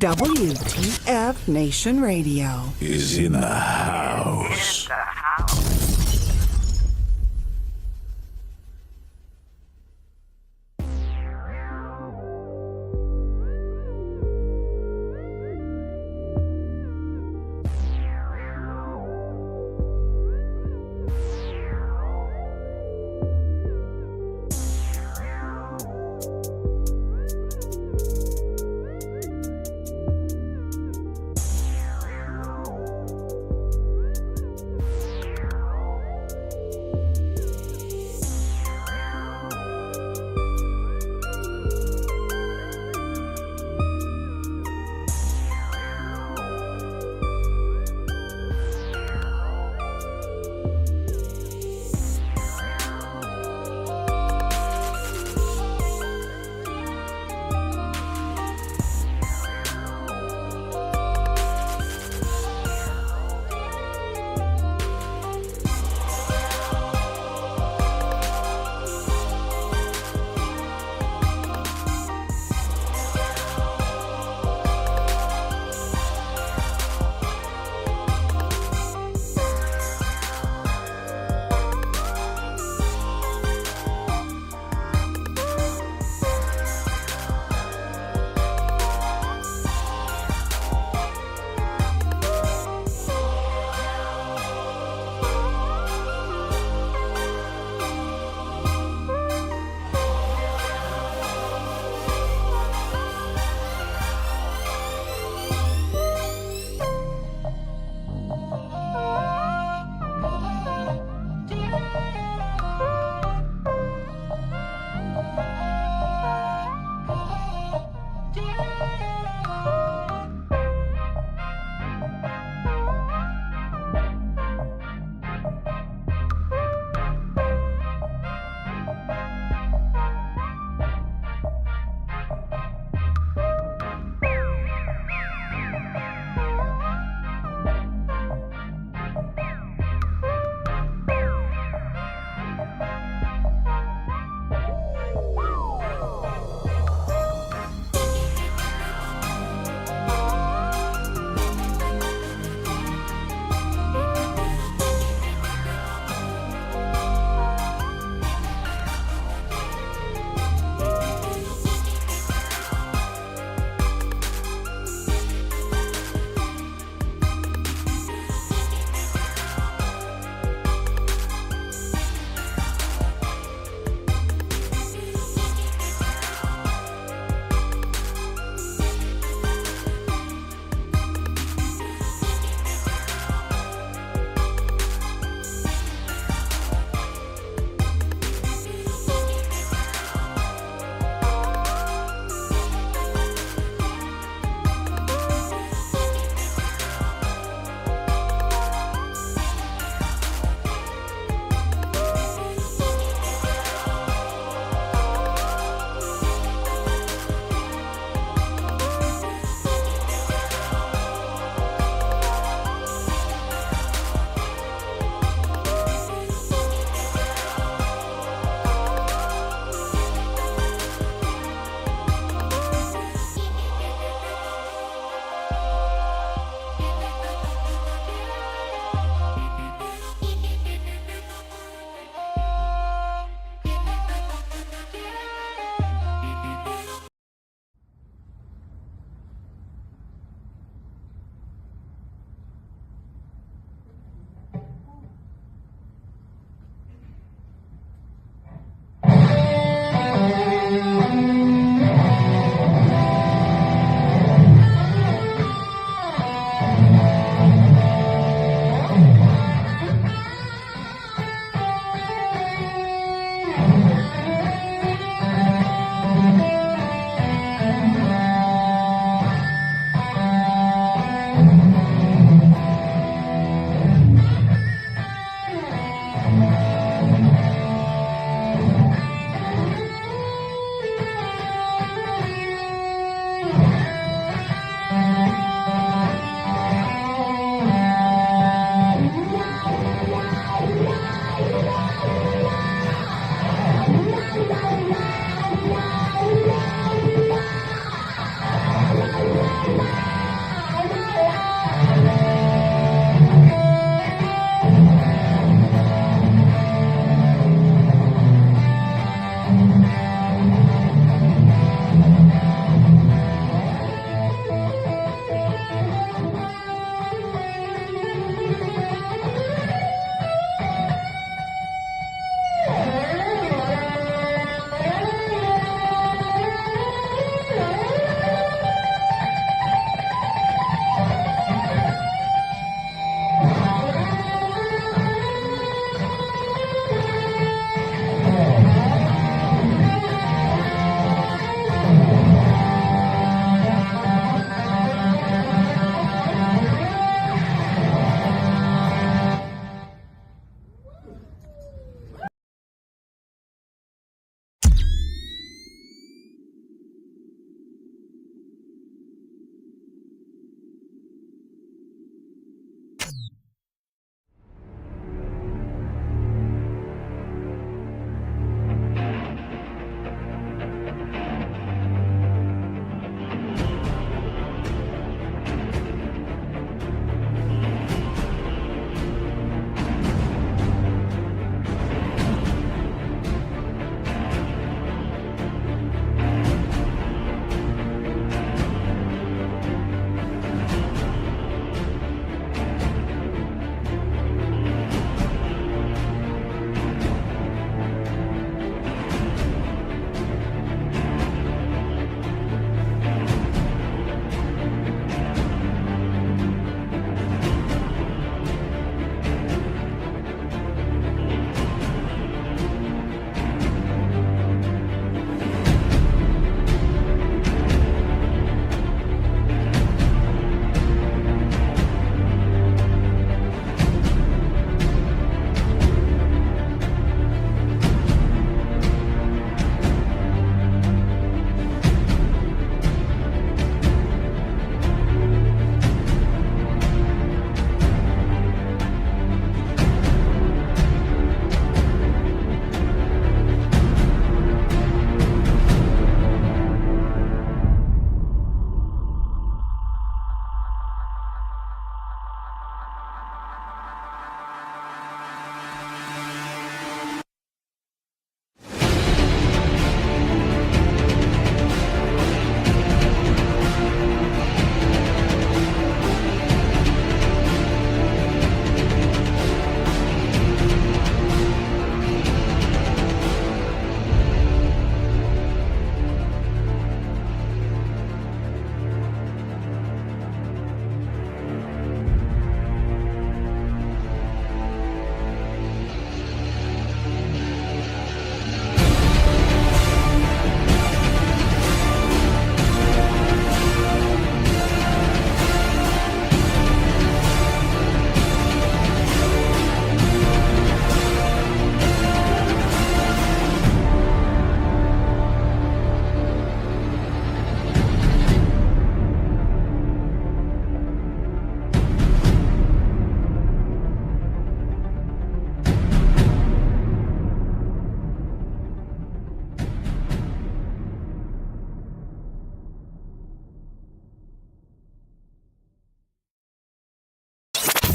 W.T.F. Nation Radio is in the house.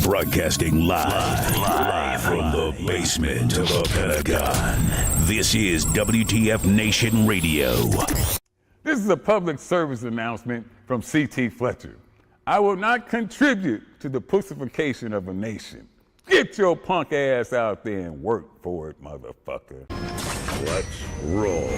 Broadcasting live from the basement of the Pentagon. This is WTF Nation Radio. This is a public service announcement from C.T. Fletcher. I will not contribute to the pussification of a nation. Get your punk ass out there and work for it, motherfucker. Let's roll.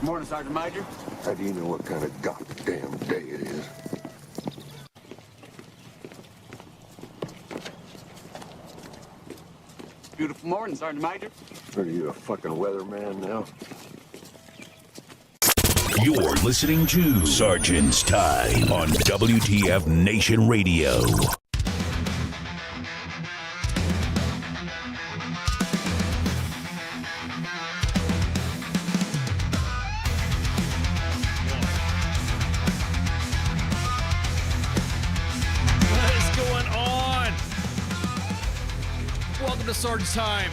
Morning, Sergeant Major. How do you know what kind of goddamn day it is? Beautiful morning, Sergeant Major. Are you a fucking weatherman now? You're listening to Sergeant's Time on WTF Nation Radio. Sergeant's Time,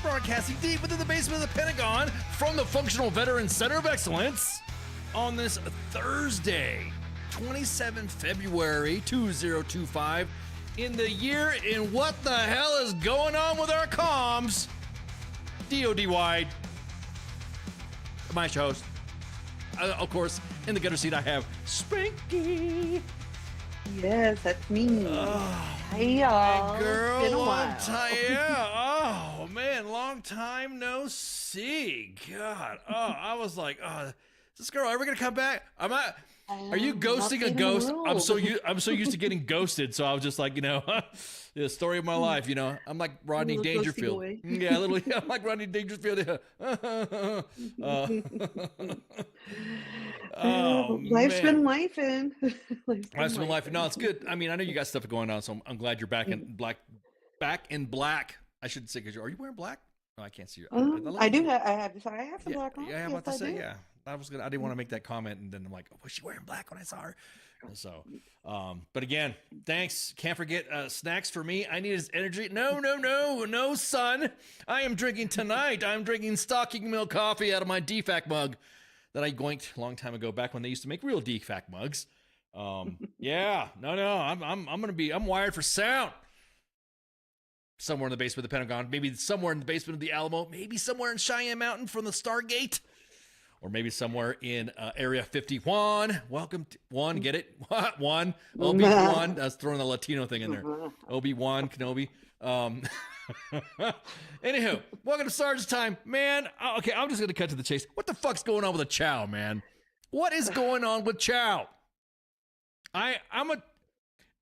broadcasting deep within the basement of the Pentagon from the Functional Veterans Center of Excellence on this Thursday, 27 February 2025, in the year in what the hell is going on with our comms, DOD wide. My host, of course, in the gutter seat I have Spanky. Yes, that's me. Hey, y'all. Girl, it's been a long while. time. Yeah. Oh man, long time no see. God. Oh, I was like, is this girl ever gonna come back? Are you ghosting a ghost? I'm so used to getting ghosted. So I was just like, the story of my life. I'm like Rodney Dangerfield. Yeah, I'm like Rodney Dangerfield. Oh, Life's man. been lifing. Life's been life. No, it's good. I mean, I know you got stuff going on, so I'm glad you're back in black. Back in black. I should say, are you wearing black? No, I can't see you. I do have. I have some black on. Yeah, I'm about to Yes, say, do. yeah. I didn't want to make that comment, and then I'm like, was she wearing black when I saw her? So, but again, thanks. Can't forget snacks for me. I need his energy. No, son. I am drinking tonight. I'm drinking stocking milk coffee out of my DFAC mug that I goinked a long time ago, back when they used to make real DFAC mugs. Yeah, I'm wired for sound. Somewhere in the basement of the Pentagon, maybe somewhere in the basement of the Alamo, maybe somewhere in Cheyenne Mountain from the Stargate, or maybe somewhere in Area 51. Welcome to one, get it? What? One, Obi-Wan. I was throwing the Latino thing in there. Obi-Wan Kenobi. Anywho, welcome to Sergeant's Time. Man, okay, I'm just going to cut to the chase. What the fuck's going on with a chow, man? What is going on with chow?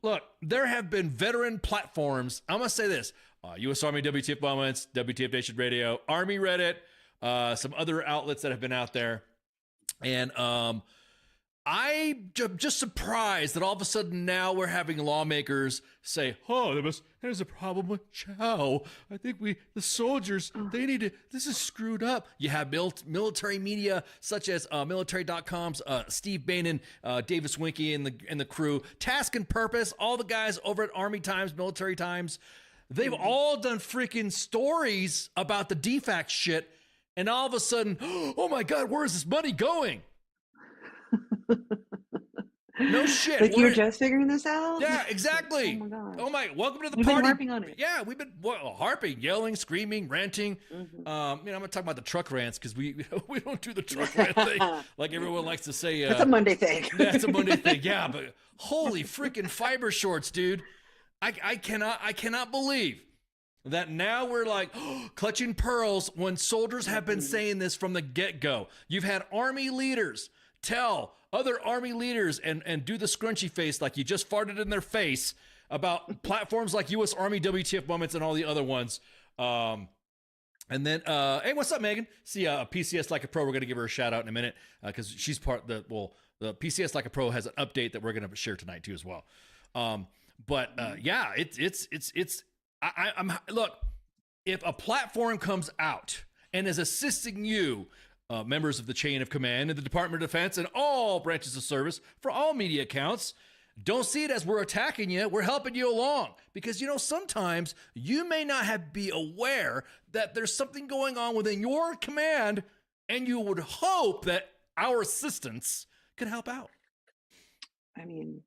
Look, there have been veteran platforms. I'm going to say this. U.S. Army WTF Moments, WTF Nation Radio, Army Reddit, some other outlets that have been out there. And I'm just surprised that all of a sudden now we're having lawmakers say, there's a problem with chow. I think the soldiers, this is screwed up. You have military media such as military.com's Steve Bannon, Davis Winky and the crew, Task and Purpose, all the guys over at Army Times, Military Times. They've all done freaking stories about the DFAC shit. And all of a sudden, oh my God, where is this money going? No shit. Like you're just figuring this out? Yeah, exactly. Oh my God. Oh my, welcome to the We've party. been harping on it. Yeah, we've been harping, yelling, screaming, ranting. I'm going to talk about the truck rants because we don't do the truck rant thing like everyone likes to say. That's a Monday thing. That's a Monday thing. Yeah, but holy freaking fiber shorts, dude. I cannot believe that now we're like clutching pearls when soldiers have been saying this from the get-go. You've had Army leaders tell other Army leaders and do the scrunchy face like you just farted in their face about platforms like U.S. Army WTF Moments and all the other ones. And then, hey, what's up, Megan? See, PCS Like a Pro, we're going to give her a shout out in a minute because she's the PCS Like a Pro has an update that we're going to share tonight too as well. Yeah, I'm look, if a platform comes out and is assisting you members of the chain of command in the Department of Defense and all branches of service for all media accounts. Don't see it as we're attacking you. We're helping you along because, sometimes you may not be aware that there's something going on within your command, and you would hope that our assistance could help out. I mean,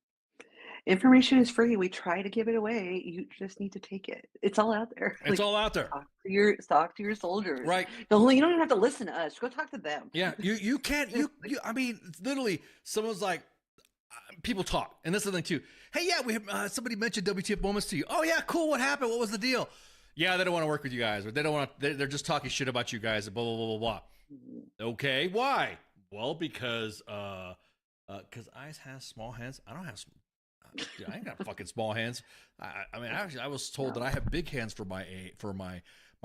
information is free. We try to give it away. You just need to take it. It's all out there. It's all out there. Talk to your soldiers. Right. You don't even have to listen to us. Go talk to them. Yeah. You can't. I mean, it's literally someone's like, people talk, and this is the thing too. Hey, yeah, we have somebody mentioned WTF moments to you. Oh yeah, cool. What happened? What was the deal? Yeah, they don't want to work with you guys, or they don't want. They're just talking shit about you guys. Blah blah blah blah blah. Okay, why? Well, because I have small hands. I don't have. Dude, I ain't got fucking small hands. I mean, actually, I was told that I have big hands for my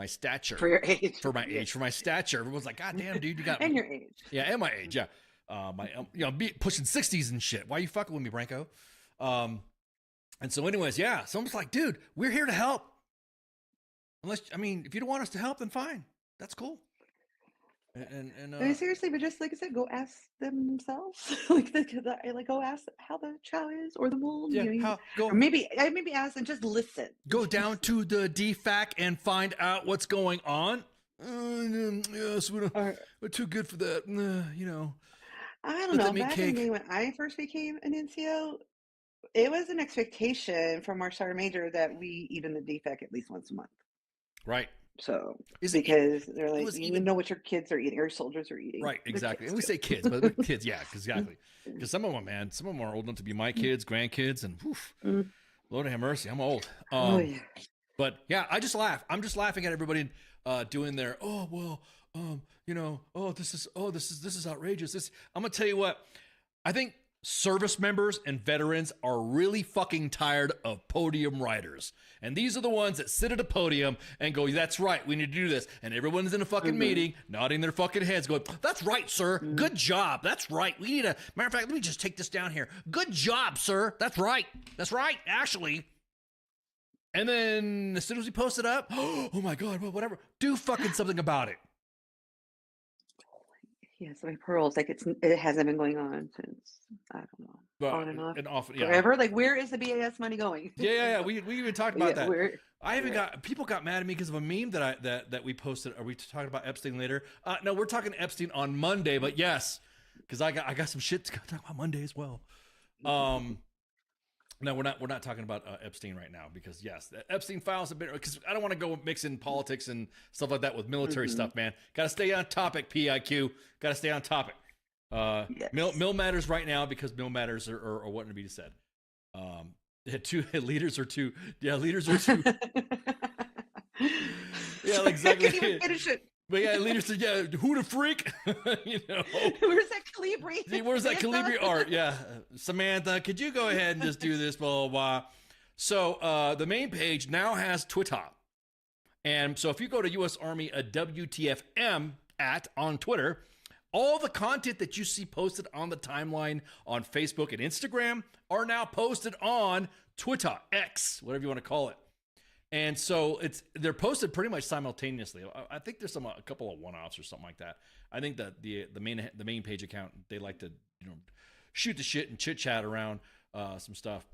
stature. For your age. For my age. For my stature. Everyone's like, God damn, dude, you got. And your age. Yeah, and my age. Yeah. Pushing 60s and shit. Why are you fucking with me, Branko? And so, anyways, yeah. Someone's like, dude, we're here to help. If you don't want us to help, then fine. That's cool. Seriously, but just like I said, go ask them themselves. Go ask how the chow is or the mold. Yeah, or maybe ask and just listen. Go down to the DFAC and find out what's going on. Yes, we're too good for that. I don't know. Back in the day when I first became an NCO, it was an expectation from our sergeant major that we eat in the DFAC at least once a month. Right. So, because they're like, you know what your kids are eating, or your soldiers are eating. Right, exactly. And we say kids, but kids, yeah, exactly. Because some of them are old enough to be my kids, grandkids, and Lord have mercy, I'm old. Yeah. But yeah, I just laugh. I'm just laughing at everybody doing their, this is outrageous. I'm gonna tell you what, I think service members and veterans are really fucking tired of podium riders. And these are the ones that sit at a podium and go, that's right, we need to do this. And everyone's in a fucking meeting, nodding their fucking heads, going, that's right, sir. Good job. That's right. We need matter of fact, let me just take this down here. Good job, sir. That's right. That's right, actually. And then as soon as we post it up, oh my God, well, whatever. Do fucking something about it. Yeah, so my pearls, it hasn't been going on since, I don't know, on and off. Forever. Like, where is the BAS money going? Yeah. We even talked about that. I even people got mad at me because of a meme that we posted. Are we talking about Epstein later? No, we're talking Epstein on Monday, but yes, because I got some shit to talk about Monday as well. No, we're not talking about Epstein right now because yes, the Epstein files have been, because I don't want to go mixing politics and stuff like that with military stuff, man. Got to stay on topic, PIQ. Got to stay on topic. Yes. Mill matters right now because mill matters are wanting to be said. Leaders are two. Yeah, leaders are two. Yeah, exactly. I can't even finish it. But yeah, leaders said, yeah, who the freak? Where's that Calibri? Where's that Calibri art? Yeah. Samantha, could you go ahead and just do this, blah, blah, blah. So the main page now has Twitter. And so if you go to U.S. Army WTFM on Twitter, all the content that you see posted on the timeline on Facebook and Instagram are now posted on Twitter, X, whatever you want to call it. And so they're posted pretty much simultaneously. I think there's a couple of one-offs or something like that. I think that the main page account, they like to shoot the shit and chit chat around some stuff.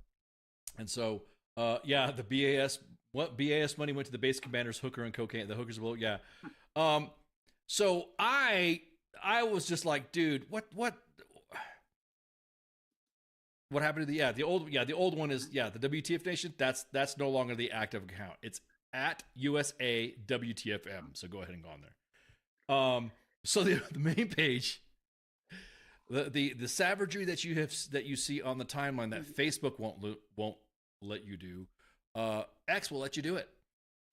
And so the BAS money went to the base commanders, hooker and cocaine. The hookers will so I was just like, dude, what happened to the old one is the WTF Nation. That's no longer the active account. It's at USA WTFM. So go ahead and go on there. So the main page, the savagery that you see on the timeline that Facebook won't let you do, X will let you do it.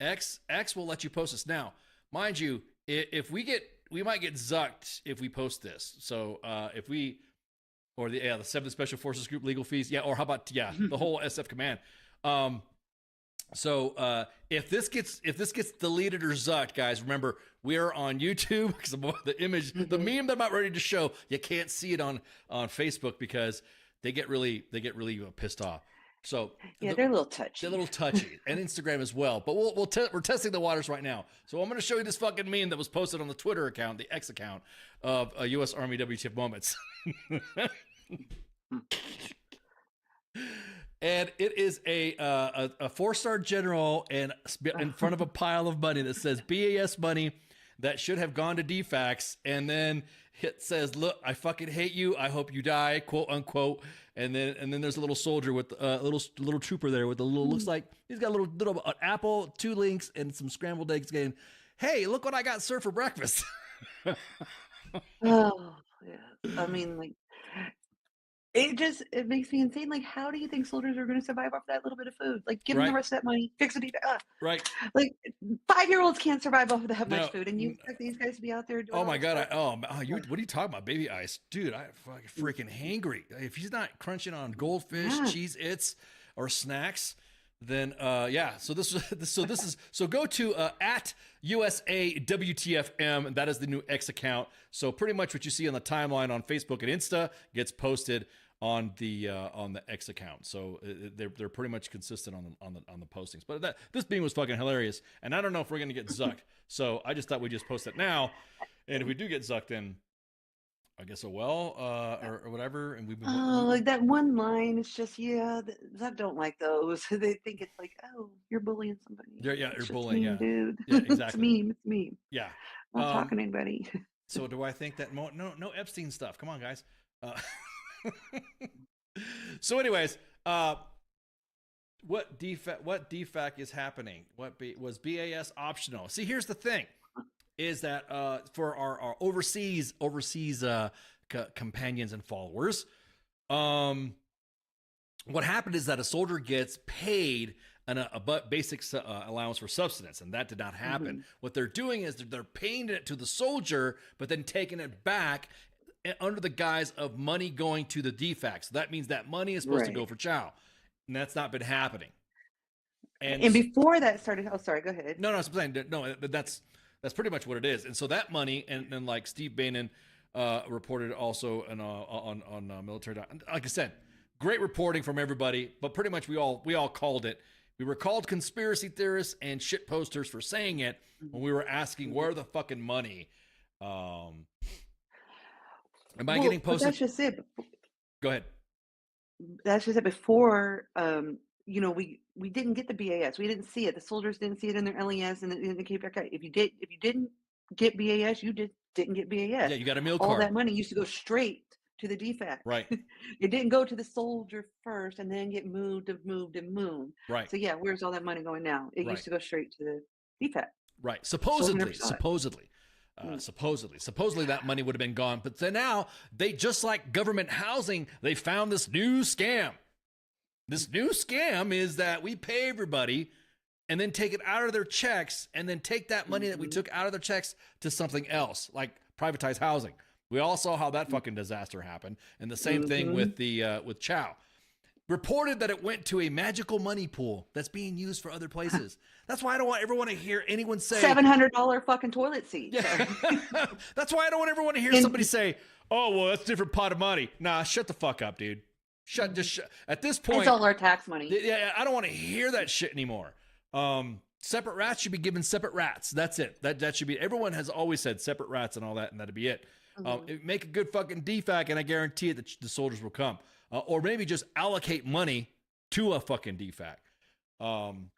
X will let you post this. Now, mind you, if we might get zucked if we post this. So if we. Or the 7th Special Forces Group legal fees. Yeah, or how about the whole SF command. So if this gets deleted or zucked, guys, remember we're on YouTube because the image, the meme that I'm not ready to show, you can't see it on Facebook because they get really pissed off. So yeah, they're a little touchy. They're a little touchy, and Instagram as well. But we're testing the waters right now. So I'm going to show you this fucking meme that was posted on the Twitter account, the X account of U.S. Army WTF moments. And it is a 4-star general and in front of a pile of money that says BAS money that should have gone to DFACs, and then it says, "Look, I fucking hate you. I hope you die," quote unquote. And then there's a little soldier with a little trooper there with a little, looks like he's got a little an apple, 2 links, and some scrambled eggs. Going, "Hey, look what I got served for breakfast." Oh yeah, I mean, like, it makes me insane. Like, how do you think soldiers are going to survive off that little bit of food? Like, give them the rest of that money, fix it. Right. Like, 5-year-olds can't survive off of that much food, and you expect these guys to be out there doing. Oh my god! What are you talking about, baby ice, dude? I fucking freaking hangry. If he's not crunching on goldfish, Cheez-Its, or snacks, then yeah. So go to at USA WTFM. That is the new X account. So pretty much what you see on the timeline on Facebook and Insta gets posted on the X account. So they're pretty much consistent on the postings. But this being was fucking hilarious, and I don't know if we're gonna get zucked. So I just thought we'd just post it now, and if we do get zucked, then I guess or whatever. And like that one line is just that don't like those. They think it's like, oh, you're bullying somebody. Yeah, you're bullying, mean, dude. Yeah, exactly. It's mean. Yeah, I'm not talking to anybody. So do I think that no Epstein stuff? Come on, guys. So anyways, what DFAC is happening? Was BAS optional? See, here's the thing, is that for our overseas companions and followers, what happened is that a soldier gets paid a basic allowance for subsistence, and that did not happen. Mm-hmm. What they're doing is they're paying it to the soldier, but then taking it back under the guise of money going to the DFAC. So that means that money is supposed to go for chow, and that's not been happening. And before that started, oh, sorry, go ahead. No, I'm saying no. That's pretty much what it is. And so that money, and like Steve Bannon reported also on military. Like I said, great reporting from everybody, but pretty much we all called it. We were called conspiracy theorists and shit posters for saying it when we were asking where the fucking money. Am I getting posted? That's just it. Go ahead. That's just it. Before, we didn't get the BAS. We didn't see it. The soldiers didn't see it in their LES, and it came back out. If you didn't get BAS, you didn't get BAS. Yeah, you got a meal card. All that money used to go straight to the DFAC. Right. It didn't go to the soldier first and then get moved. Right. So yeah, where's all that money going now? It used to go straight to the DFAC. Right. Supposedly that money would have been gone, but then now they, just like government housing, they found this new scam. This new scam is that we pay everybody and then take it out of their checks and then take that money that we took out of their checks to something else, like privatized housing. We all saw how that fucking disaster happened. And the same thing with with chow. Reported that it went to a magical money pool that's being used for other places. That's why I don't ever want to hear anyone say $700 fucking toilet seat. Yeah. That's why I don't ever want to hear somebody say, "Oh, well, that's a different pot of money." Nah, shut the fuck up, dude. Shut. At this point, it's all our tax money. Yeah, I don't want to hear that shit anymore. Separate rats should be given separate rats. That's it. That should be. Everyone has always said separate rats and all that, and that'd be it. Make a good fucking DFAC, and I guarantee it that the soldiers will come. Or maybe just allocate money to a fucking DFAC.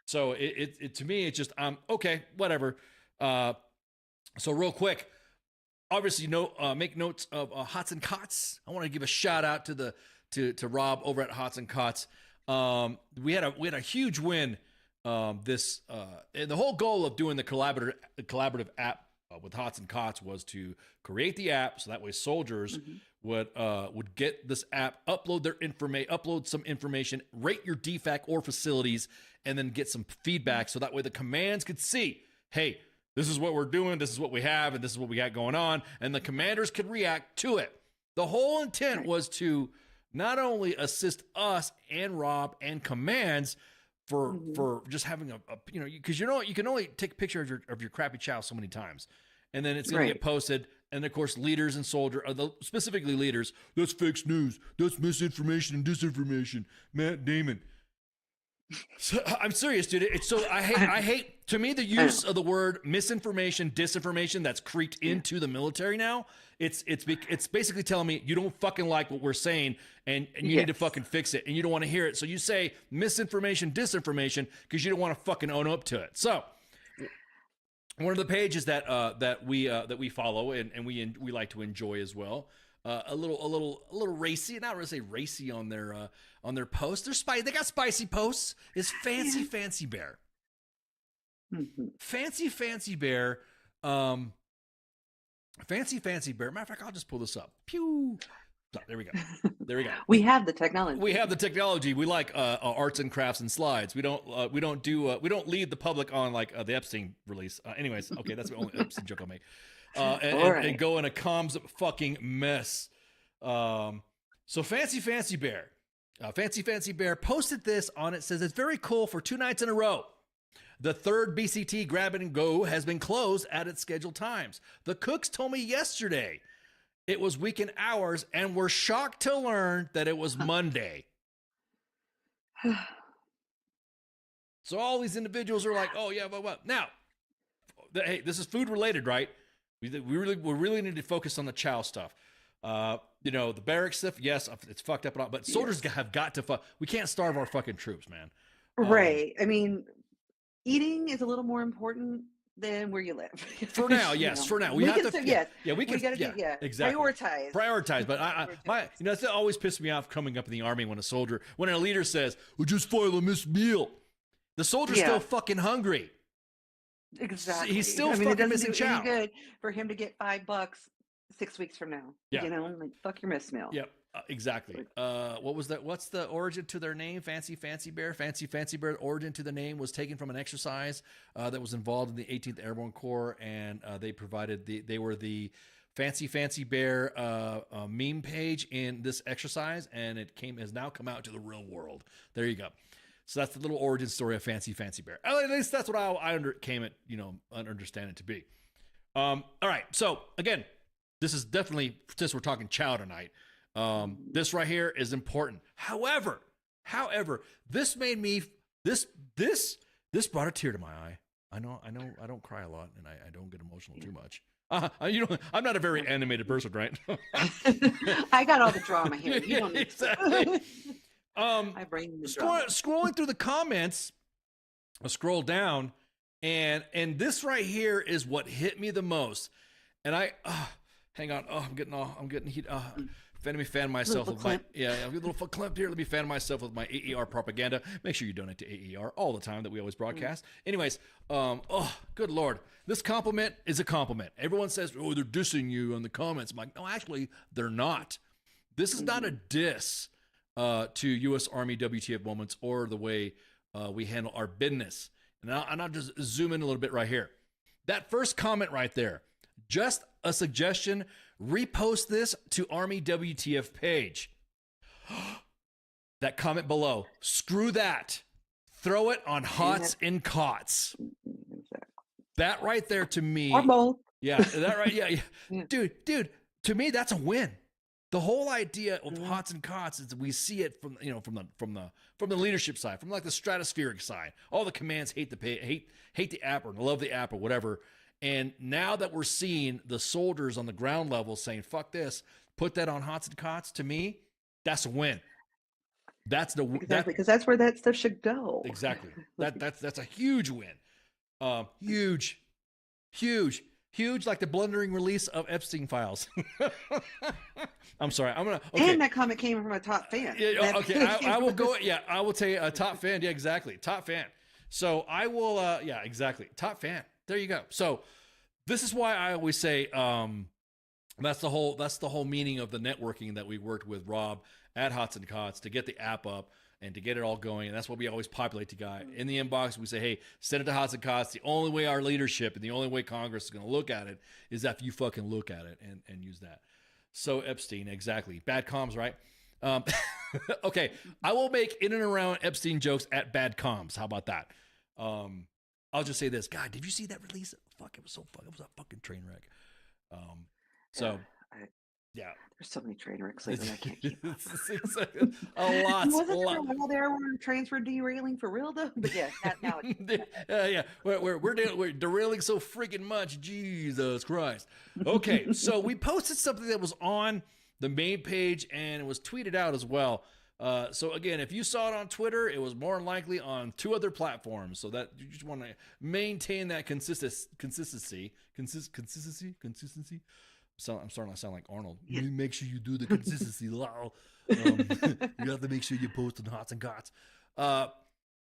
So it to me, it's just okay, whatever. So real quick, obviously, make notes of Hots and Cots. I want to give a shout out to Rob over at Hots and Cots. We had a huge win. And the whole goal of doing the collaborative app with Hots and Cots was to create the app so that way soldiers would get this app, upload some information, rate your DFAC or facilities, and then get some feedback so that way the commands could see, hey, this is what we're doing, this is what we have, and this is what we got going on, and the commanders could react to it. The whole intent was to not only assist us and Rob and commands for just having because you can only take a picture of your crappy chow so many times, and then it's going to get posted. And of course, leaders and specifically leaders, that's fake news, that's misinformation and disinformation. Matt Damon, So, I'm serious, dude. It's so I hate to me the use of the word misinformation, disinformation that's creeped into the military now. It's basically telling me you don't fucking like what we're saying and you need to fucking fix it and you don't want to hear it. So you say misinformation, disinformation because you don't want to fucking own up to it. So one of the pages that we follow and we like to enjoy as well. A little racy, not really say racy on their posts. They're spicy. They got spicy posts. Is Fancy Bear. Mm-hmm. Fancy Bear. Fancy Bear. Matter of fact, I'll just pull this up. Pew. Oh, there we go. We have the technology. We like arts and crafts and slides. We don't lead the public on like the Epstein release. Anyways, okay, that's the only Epstein joke I'll make. And go in a comms fucking mess. So Fancy Bear posted this on it. Says it's very cool for 2 nights in a row. The third BCT Grab It and Go has been closed at its scheduled times. The cooks told me yesterday it was weekend hours and were shocked to learn that it was Monday. So all these individuals are like, oh yeah, but now, hey, this is food related, right? We really need to focus on the chow stuff. The barracks stuff, yes, it's fucked up, but soldiers have got to we can't starve our fucking troops, man. Right. I mean, eating is a little more important than where you live. For now, yes. For now, we have to. We got to exactly prioritize. But that always pissed me off coming up in the Army when a leader says, "Well, just file a missed meal." The soldier's still fucking hungry. Exactly. He's still fucking missing chow. Any good for him to get $5 6 weeks from now. Yeah. Like fuck your missed meal. Yep. Exactly. What was that? What's the origin to their name? Fancy Bear. Fancy Bear. Origin to the name was taken from an exercise that was involved in the 18th Airborne Corps, and they were the Fancy Bear meme page in this exercise, and it has now come out to the real world. There you go. So that's the little origin story of Fancy Bear. At least that's what I understand it to be. All right. So again, this is definitely, since we're talking chow tonight, this right here is important. However, this made me, this brought a tear to my eye. I know I don't cry a lot and I don't get emotional too much. I'm not a very animated person, right? I got all the drama here. You don't need exactly. I bring the drama. Scrolling through the comments, I scroll down, and this right here is what hit me the most. And hang on. I'm getting heat. Let me fan myself with my a little clip here. Let me fan myself with my AER propaganda. Make sure you donate to AER all the time that we always broadcast. Anyways, good Lord, this compliment is a compliment. Everyone says, oh, they're dissing you on the comments. I'm like, no, actually, they're not. This is not a diss to U.S. Army WTF moments or the way we handle our business. And I'll just zoom in a little bit right here. That first comment right there, just a suggestion. Repost this to Army WTF page. That comment below. Screw that. Throw it on hots and cots. That right there to me. Or both. Yeah, that right. Yeah. Dude, to me that's a win. The whole idea of hots and cots is we see it from the leadership side, from like the stratospheric side. All the commands hate the app or love the app or whatever. And now that we're seeing the soldiers on the ground level saying, fuck this, put that on hots and cots, to me, that's a win. That's because that's where that stuff should go. Exactly. That's a huge win. Huge, like the blundering release of Epstein files. I'm sorry. Okay. And that comment came from a top fan. Yeah, okay. I will go. Yeah, I will tell you a top fan. Yeah, exactly. Top fan. So I will. Yeah, exactly. Top fan. There you go. So this is why I always say that's the whole meaning of the networking that we worked with Rob at Hots and Cots to get the app up and to get it all going. And that's what we always populate the guy in the inbox. We say, hey, send it to Hots and Cots. The only way our leadership and the only way Congress is going to look at it is if you fucking look at it and use that. So Epstein, exactly. Bad comms, right? Okay. I will make in and around Epstein jokes at bad comms. How about that? I'll just say this. God, did you see that release? Fuck, it was a fucking train wreck. Yeah. There's so many train wrecks lately. I can't keep up. A lot. Wasn't there a while there where trains were derailing for real though? But yeah, now it's Yeah, we're derailing so freaking much. Jesus Christ. Okay, so we posted something that was on the main page and it was tweeted out as well. So again, if you saw it on Twitter, it was more than likely on 2 other platforms. So that you just want to maintain that consistency. So I'm starting to sound like Arnold. You make sure you do the consistency. You have to make sure you post on Hots and Gots.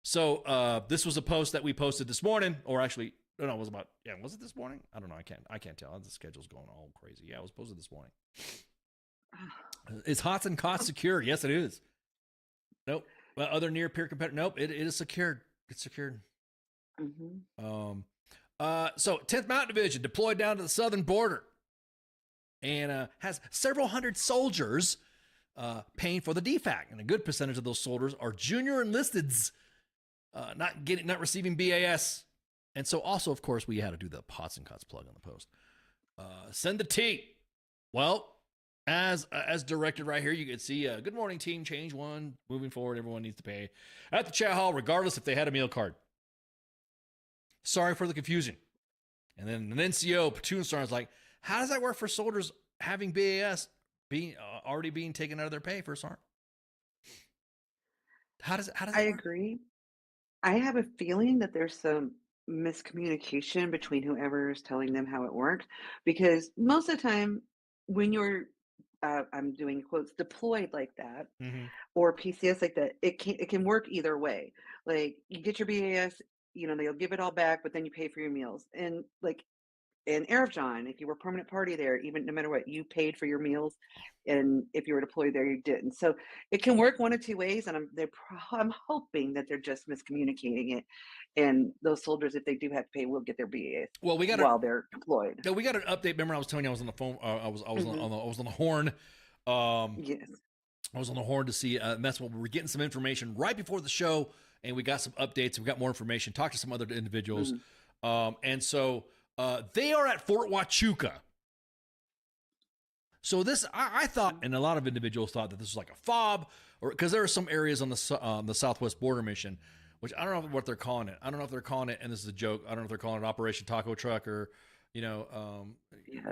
So this was a post that we posted this morning, or actually, no, it was about, was it this morning? I don't know. I can't tell. The schedule's going all crazy. Yeah, it was posted this morning. Is Hots and Cots secured? Yes, it is. Nope. Other near peer competitor. Nope. It is secured. It's secured. Mm-hmm. So 10th Mountain Division deployed down to the southern border and has several hundred soldiers paying for the DFAC, and a good percentage of those soldiers are junior enlisteds, not receiving BAS. And so also, of course, we had to do the Hots and Cots plug on the post. Send the T. Well, as directed right here, you can see, good morning, team, change 1. Moving forward, everyone needs to pay at the chow hall, regardless if they had a meal card. Sorry for the confusion. And then an NCO, platoon sergeant, is like, how does that work for soldiers having BAS already being taken out of their pay for sergeant? How does I agree. I have a feeling that there's some miscommunication between whoever is telling them how it works, because most of the time when you're I'm doing quotes deployed like that, or PCS like that, it can work either way. Like you get your BAS, they'll give it all back, but then you pay for your meals. And like in Arifjan, if you were permanent party there, even no matter what, you paid for your meals, and if you were deployed there, you didn't. So it can work one of 2 ways, and I'm hoping that they're just miscommunicating it, and those soldiers, if they do have to pay, will get their BAS while they're deployed. No, we got an update. Remember, I was telling you I was on the phone. I was on the horn. Yes. I was on the horn to see, and that's what we were getting some information right before the show, and we got some updates. We got more information. Talked to some other individuals, and so they are at Fort Huachuca. So this, I thought, and a lot of individuals thought that this was like a fob, or because there are some areas on the Southwest Border Mission, which I don't know what they're calling it. I don't know if they're calling it, and this is a joke, I don't know if they're calling it Operation Taco Truck or,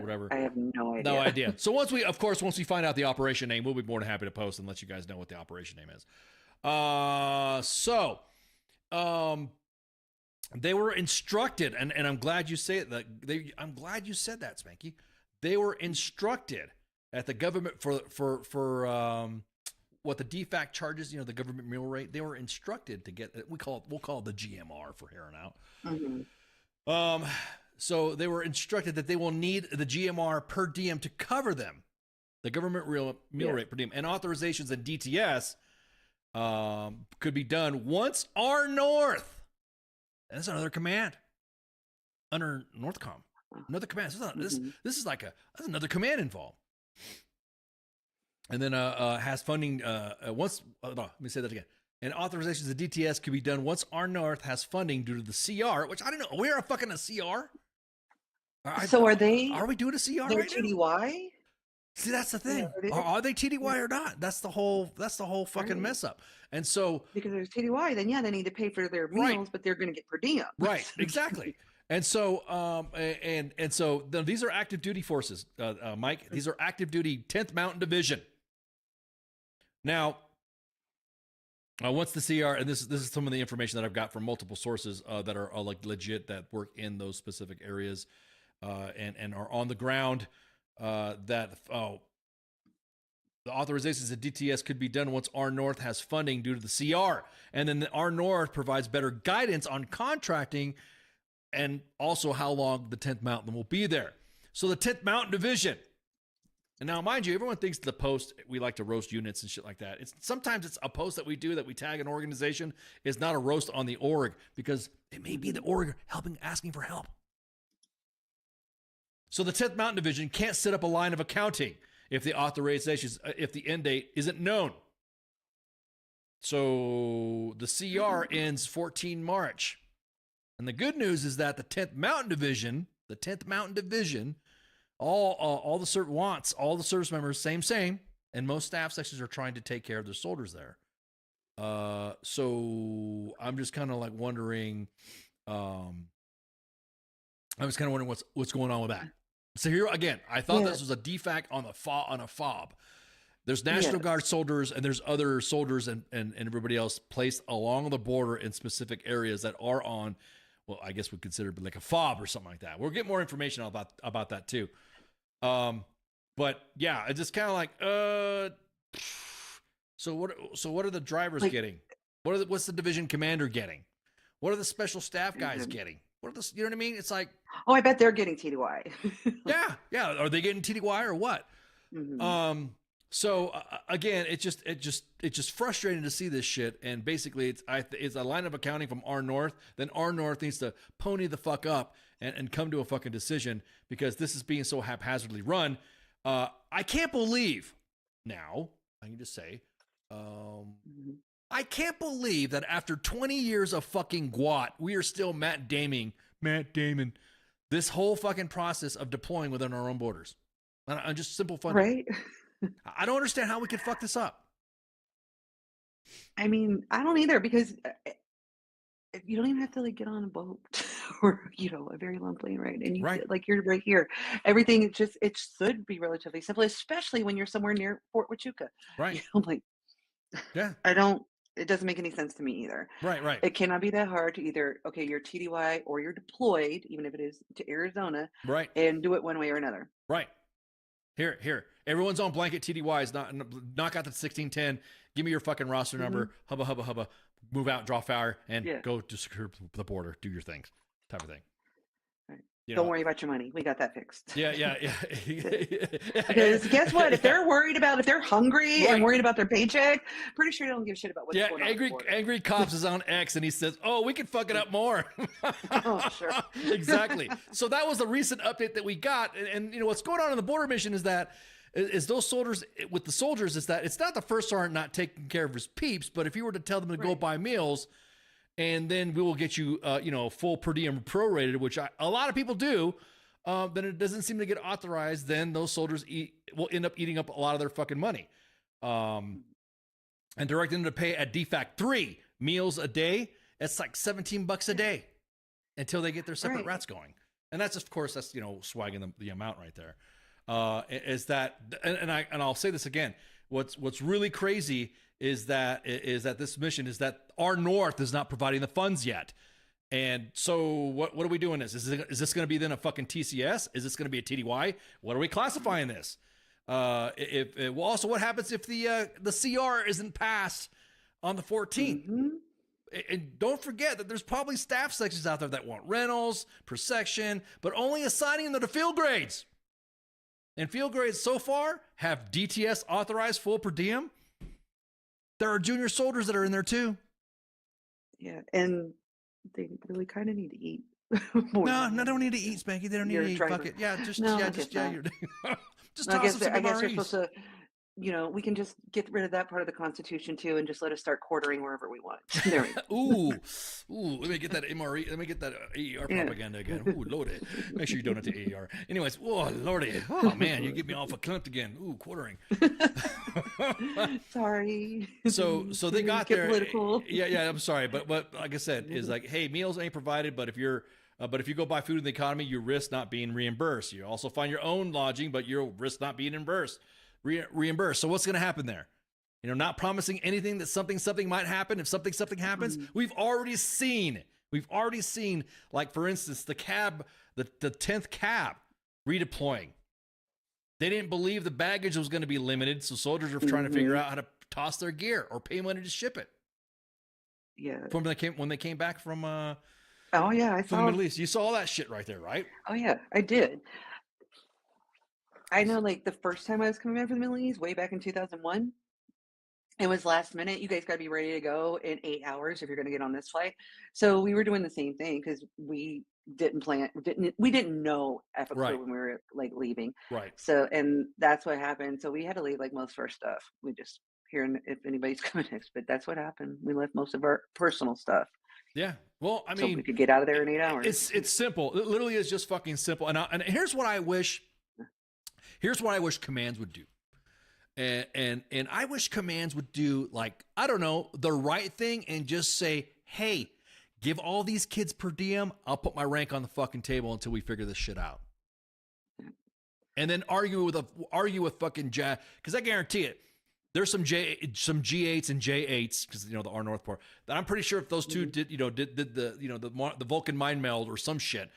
whatever. I have no idea. No idea. So once we find out the operation name, we'll be more than happy to post and let you guys know what the operation name is. They were instructed, and I'm glad you say it. I'm glad you said that, Spanky. They were instructed at the government for what the DFAC charges, the government meal rate. They were instructed to get, we'll call it the GMR for here on out. So they were instructed that they will need the GMR per diem to cover them, the government meal rate per diem, and authorizations and DTS could be done once R North. And that's another command under Northcom. Another command. This is like that's another command involved. And then has funding once. Let me say that again. And authorizations of DTS could be done once R North has funding due to the CR, which I don't know. We're a fucking CR. So are they? Are we doing a CR? They're right TDY. Now? See, that's the thing. Are they TDY or not? That's the whole fucking mess up. And so because there's TDY, then they need to pay for their meals, but they're going to get per diem. Right, exactly. And so and so these are active duty forces, Mike. These are active duty 10th Mountain Division. Now, once the CR, and this is some of the information that I've got from multiple sources that are like legit, that work in those specific areas and are on the ground. The authorizations of DTS could be done once R North has funding due to the CR. And then the R North provides better guidance on contracting and also how long the 10th Mountain will be there. So the 10th Mountain Division. And now, mind you, everyone thinks the post, we like to roast units and shit like that. Sometimes it's a post that we do that we tag an organization. It's not a roast on the org because it may be the org asking for help. So the 10th Mountain Division can't set up a line of accounting if the authorizations, if the end date isn't known. So the CR ends 14 March. And the good news is that the 10th Mountain Division all the service members, same, and most staff sections are trying to take care of their soldiers there. So I'm just kind of like wondering, what's going on with that. So here again, I thought this was a defect on a fob. There's National Guard soldiers and there's other soldiers and everybody else placed along the border in specific areas that are on, well, I guess we consider it like a fob or something like that. We'll get more information about that too. But yeah, it's just kind of like, so what are the drivers getting? What's the division commander getting? What are the special staff guys getting? What are the, you know what I mean? It's like, oh, I bet they're getting TDY. yeah. Are they getting TDY or what? Mm-hmm. So again, it's just frustrating to see this shit. And basically it's a line of accounting from R North. Then R North needs to pony the fuck up and come to a fucking decision, because this is being so haphazardly run. I can't believe now, I can just say, I can't believe that after 20 years of fucking gwat, we are still Matt Damon this whole fucking process of deploying within our own borders. I'm just simple fun. Right. I don't understand how we could fuck this up. I mean, I don't either, because you don't even have to like get on a boat or, you know, a very long plane ride. And you like, you're right here. Everything, it should be relatively simple, especially when you're somewhere near Fort Huachuca. Right. You know, like, yeah, it doesn't make any sense to me either. Right. It cannot be that hard to either, okay, you're TDY or you're deployed, even if it is to Arizona, right, and do it one way or another. Right. Here. Everyone's on blanket TDYs. Knock out the 1610. Give me your fucking roster number. Hubba. Move out, draw fire, and go to secure the border. Do your things, type of thing. Right. You Don't know. worry about your money. We got that fixed. Yeah. Because guess what? If they're hungry and worried about their paycheck, pretty sure they don't give a shit about what's going on. Angry Cops is on X, and he says, "Oh, we can fuck it up more." Oh, sure. Exactly. So that was the recent update that we got, and you know what's going on in the border mission is that those soldiers with the soldiers is that it's not the first sergeant not taking care of his peeps, but if you were to tell them to go buy meals, and then we will get you, full per diem prorated, which a lot of people do, then it doesn't seem to get authorized. Then those soldiers will end up eating up a lot of their fucking money, and directing them to pay at DFAC 3 meals a day. It's like $17 a day until they get their separate rats going. And that's, of course, that's, swagging the amount right there. Is that, and I'll say this again, what's really crazy is that this mission is that our North is not providing the funds yet. And so what are we doing this? Is this going to be then a fucking TCS? Is this going to be a TDY? What are we classifying this? Also, what happens if the CR isn't passed on the 14th? Mm-hmm. And don't forget that there's probably staff sections out there that want rentals per section, but only assigning them to field grades. And field grades so far have DTS authorized full per diem. There are junior soldiers that are in there too. Yeah, and they really kind of need to eat. No, they don't need to eat, Spanky. They don't need to eat. Fuck it. Yeah, just toss them some I guess you're MREs. supposed to, we can just get rid of that part of the Constitution too, and just let us start quartering wherever we want. There we go. Ooh, let me get that MRE. Let me get that AER propaganda again. Ooh, lordy. Make sure you donate to AER. Anyways, lordy. Oh man, you get me off a clip again. Ooh, quartering. Sorry. So they got there. Political. Yeah. I'm sorry, but like I said, is like, hey, meals ain't provided, but if you go buy food in the economy, you risk not being reimbursed. You also find your own lodging, but you risk not being reimbursed. So what's going to happen there? Not promising anything that something might happen. If something happens, we've already seen, like for instance, the 10th cab redeploying. They didn't believe the baggage was going to be limited. So soldiers are trying to figure out how to toss their gear or pay money to ship it. Yeah. When they came back from, I saw the Middle East. You saw all that shit right there, right? Oh yeah, I did. I know, like the first time I was coming back from the Middle East, way back in 2001, it was last minute. You guys got to be ready to go in 8 hours if you're going to get on this flight. So we were doing the same thing because we didn't know a clue when we were like leaving. Right. So, and that's what happened. So we had to leave like most of our stuff. We just hearing if anybody's coming next, but that's what happened. We left most of our personal stuff. Yeah. Well, I mean, so we could get out of there in 8 hours. It's simple. It literally is just fucking simple. And here's what I wish Here's what I wish commands would do. And I wish commands would do, like, I don't know, the right thing and just say, hey, give all these kids per diem. I'll put my rank on the fucking table until we figure this shit out. And then argue with fucking Jack, because I guarantee it. There's some G8s and J8s, because the R Northport, that I'm pretty sure if those two did the Vulcan mind meld or some shit,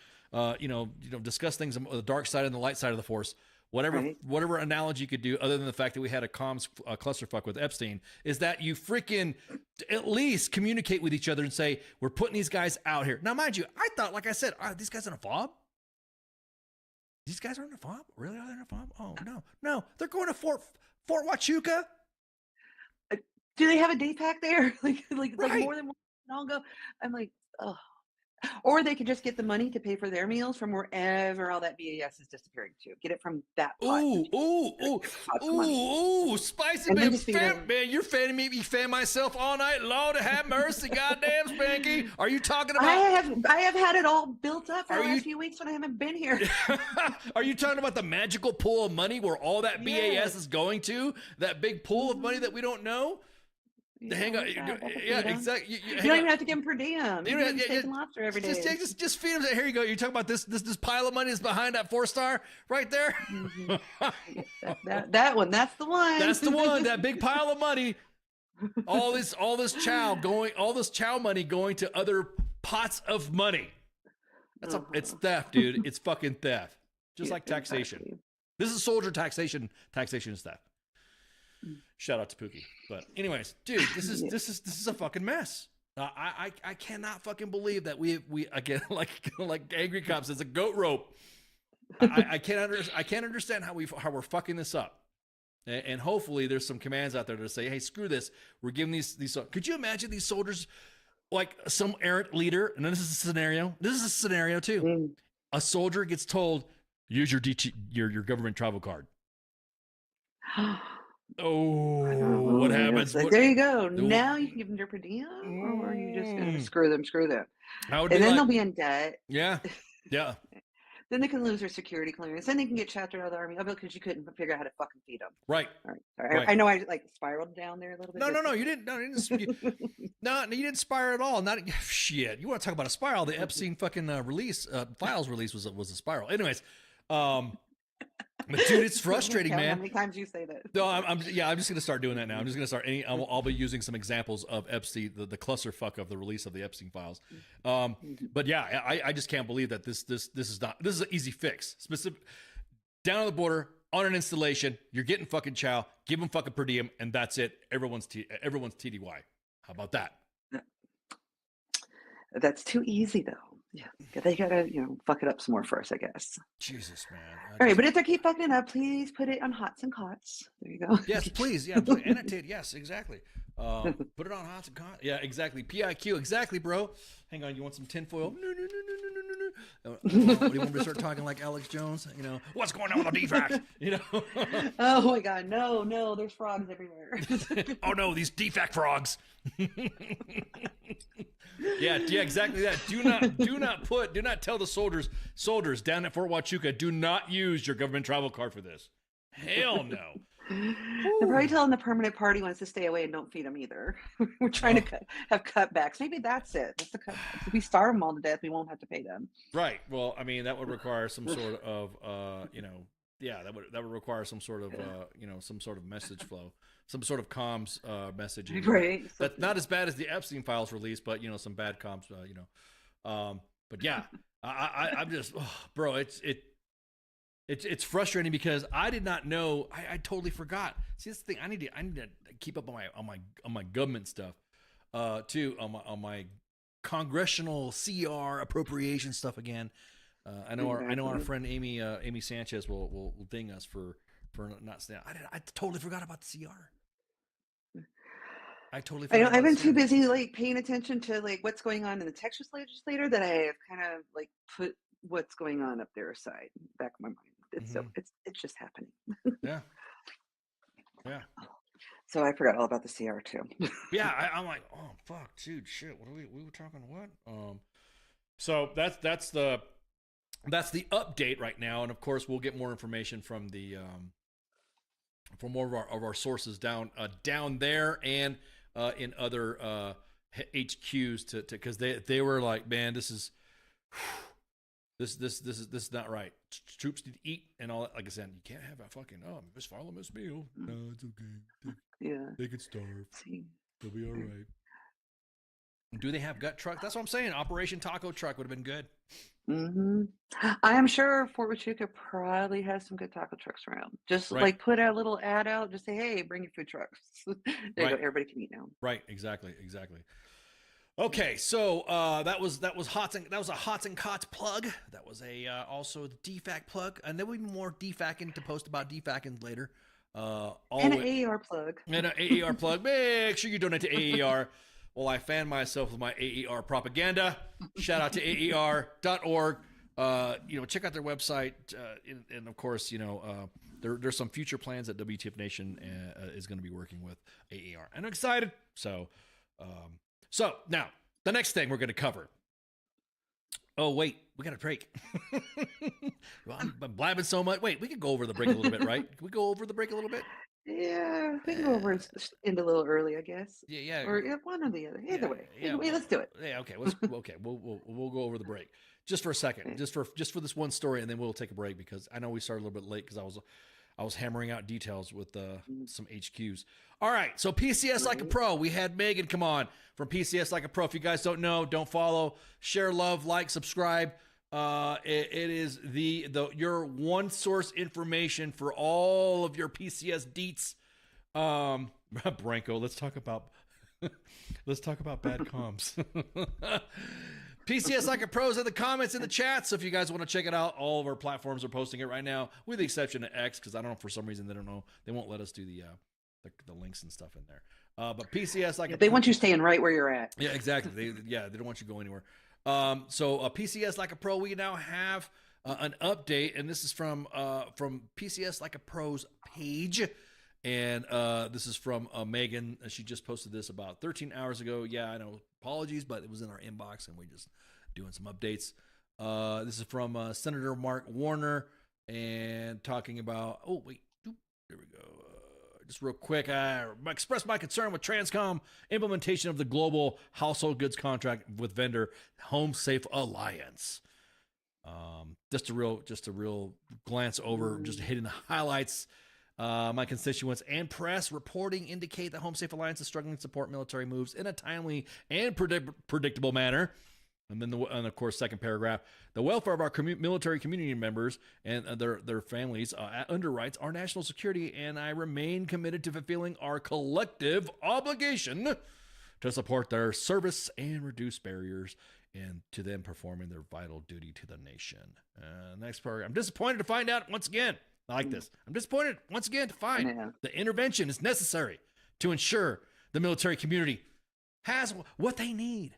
discuss things on the dark side and the light side of the Force. Whatever analogy you could do, other than the fact that we had a comms clusterfuck with Epstein, is that you freaking at least communicate with each other and say, we're putting these guys out here. Now, mind you, I thought, like I said, are these guys in a fob? These guys are in a fob? Really? Are they in a fob? Oh, no. They're going to Fort Huachuca. Do they have a day pack there? like Right. more than one? I'll go. I'm like, oh. Or they could just get the money to pay for their meals from wherever all that BAS is disappearing to. Get it from that pot. Ooh, spicy, And then man. just feed them. Man, you're fanning me fan myself all night. Lord have mercy, goddamn Spanky. Are you talking about? I have had it all built up for the Are last you- few weeks when I haven't been here. Are you talking about the magical pool of money where all that BAS is going to? That big pool of money that we don't know? Hang on. Yeah, exactly. You don't even have to give them per diem. You don't- can steak and lobster every day. Just feed them. Here you go. You're talking about this pile of money is behind that 4-star right there. that one. That's the one. That's the one. That big pile of money. All this chow money going to other pots of money. It's theft, dude. It's fucking theft. Just like taxation. Exactly. This is soldier taxation. Taxation is theft. Shout out to Pookie. But anyways, dude, this is a fucking mess. I cannot fucking believe that we again like Angry Cop says, a goat rope. I can't understand how we're fucking this up. And hopefully there's some commands out there to say, hey, screw this. We're giving these. Could you imagine these soldiers, like some errant leader? And this is a scenario. This is a scenario too. A soldier gets told, use your government travel card. Oh, what happens? Like, there you go. Now you can give them their per diem, or are you just going to screw them? And then they'll be in debt. Yeah. Then they can lose their security clearance. Then they can get shafted out of the army. Oh, because you couldn't figure out how to fucking feed them. Right. All right. I know I spiraled down there a little bit. No, you didn't. No, you didn't spiral at all. Not shit. You want to talk about a spiral? The Epstein fucking files release was a spiral. Anyways, but dude, it's frustrating, man. How many times you say that? No, I'm just gonna start doing that now. I'm just gonna start. I'll be using some examples of Epstein, the clusterfuck of the release of the Epstein files. But yeah, I just can't believe that this is an easy fix. Specific down on the border on an installation, you're getting fucking chow. Give them fucking per diem, and that's it. Everyone's TDY. How about that? That's too easy though. Yeah, they gotta fuck it up some more first, I guess. Jesus, man. All right, but if they keep fucking it up, please put it on hots and cots. There you go. Yes, please. Yeah, please. Annotate. Yes, exactly. Put it on hots and cots. Yeah, exactly. PIQ. Exactly, bro. Hang on. You want some tinfoil? No. What, do you want me to start talking like Alex Jones? What's going on with the DFAC? Oh my God, no. There's frogs everywhere. Oh no, these DFAC frogs. Yeah, exactly that. Do not tell the soldiers down at Fort Huachuca, do not use your government travel card for this. Hell no. They're probably telling the permanent party wants to stay away and don't feed them either. We're trying to have cutbacks. Maybe that's it. That's the cutbacks. If we starve them all to death, we won't have to pay them. Right. Well, I mean, that would require some sort of, that would require some sort of, some sort of message flow, some sort of comms messaging. Right. That's not as bad as the Epstein files release, but some bad comms. But yeah, I'm just, bro, it's frustrating because I did not know. I totally forgot. See, that's the thing. I need to keep up on my government stuff, too. On my congressional CR appropriation stuff again. I know our friend Amy Sanchez will ding us for not saying. I totally forgot about the CR. I totally forgot. I've been too busy paying attention to what's going on in the Texas legislature that I have kind of put what's going on up there aside back in my mind. It's just happening. Yeah. So I forgot all about the CR too. Yeah, I'm like, oh fuck, dude, shit. What are we were talking what? So that's the that's the update right now. And of course, we'll get more information from the from more of our sources down there and in other HQs to because they were like, man, this is not right. Troops need to eat and all that. Like I said, you can't have a fucking Miss follow Miss meal. No, it's okay. They could starve. They'll be all right. Do they have gut truck? That's what I'm saying. Operation Taco Truck would have been good. Mm-hmm. I am sure Fort Huachuca probably has some good taco trucks around. Just like put a little ad out. Just say, hey, bring your food trucks. There you go. Everybody can eat now. Right. Exactly. Okay, so that was Hots and that was a Hots and Cots plug. That was a also the DFAC plug, and there will be more DFACing to post about DFACing later. And an AAR plug. And an AAR plug. Make sure you donate to AAR. Well, I fan myself with my AER propaganda. Shout out to AER.org. Check out their website. And of course, there's some future plans that WTF Nation is going to be working with AER. And I'm excited. So now the next thing we're going to cover. Oh, wait, we got a break. Well, I'm blabbing so much. Wait, we could go over the break a little bit, right? Can we go over the break a little bit? Yeah, we can go over it end a little early, I guess. Yeah. Or one or the other. Either way. Let's do it. Yeah, okay. We'll go over the break just for a second, just for this one story, and then we'll take a break because I know we started a little bit late because I was hammering out details with some HQs. All right, so PCS Like a Pro. We had Megan come on from PCS Like a Pro. If you guys don't know, don't follow, share, love, like, subscribe. It is your one source information for all of your PCS deets. Branko, let's talk about bad comms. PCS Like a Pro's in the comments in the chat. So if you guys want to check it out, all of our platforms are posting it right now, with the exception of X, because I don't know, for some reason they won't let us do the links and stuff in there. But PCS Like a They want you staying right where you're at. Yeah, exactly. They don't want you to go anywhere. So PCS Like a Pro, we now have an update, and this is from PCS Like a Pro's page, and this is from Megan. She just posted this about 13 hours ago. Yeah, I know. Apologies, but it was in our inbox, and we're just doing some updates. This is from Senator Mark Warner, and talking about. Oh wait, there we go. Just real quick, I expressed my concern with Transcom implementation of the global household goods contract with vendor Home Safe Alliance. Just a real glance over, just hitting the highlights. My constituents and press reporting indicate that Home Safe Alliance is struggling to support military moves in a timely and predictable manner. And then, of course, second paragraph, the welfare of our military community members and their families underwrites our national security, and I remain committed to fulfilling our collective obligation to support their service and reduce barriers and to them performing their vital duty to the nation. Next paragraph, I'm disappointed to find out once again, I like this, I'm disappointed once again to find the intervention is necessary to ensure the military community has what they need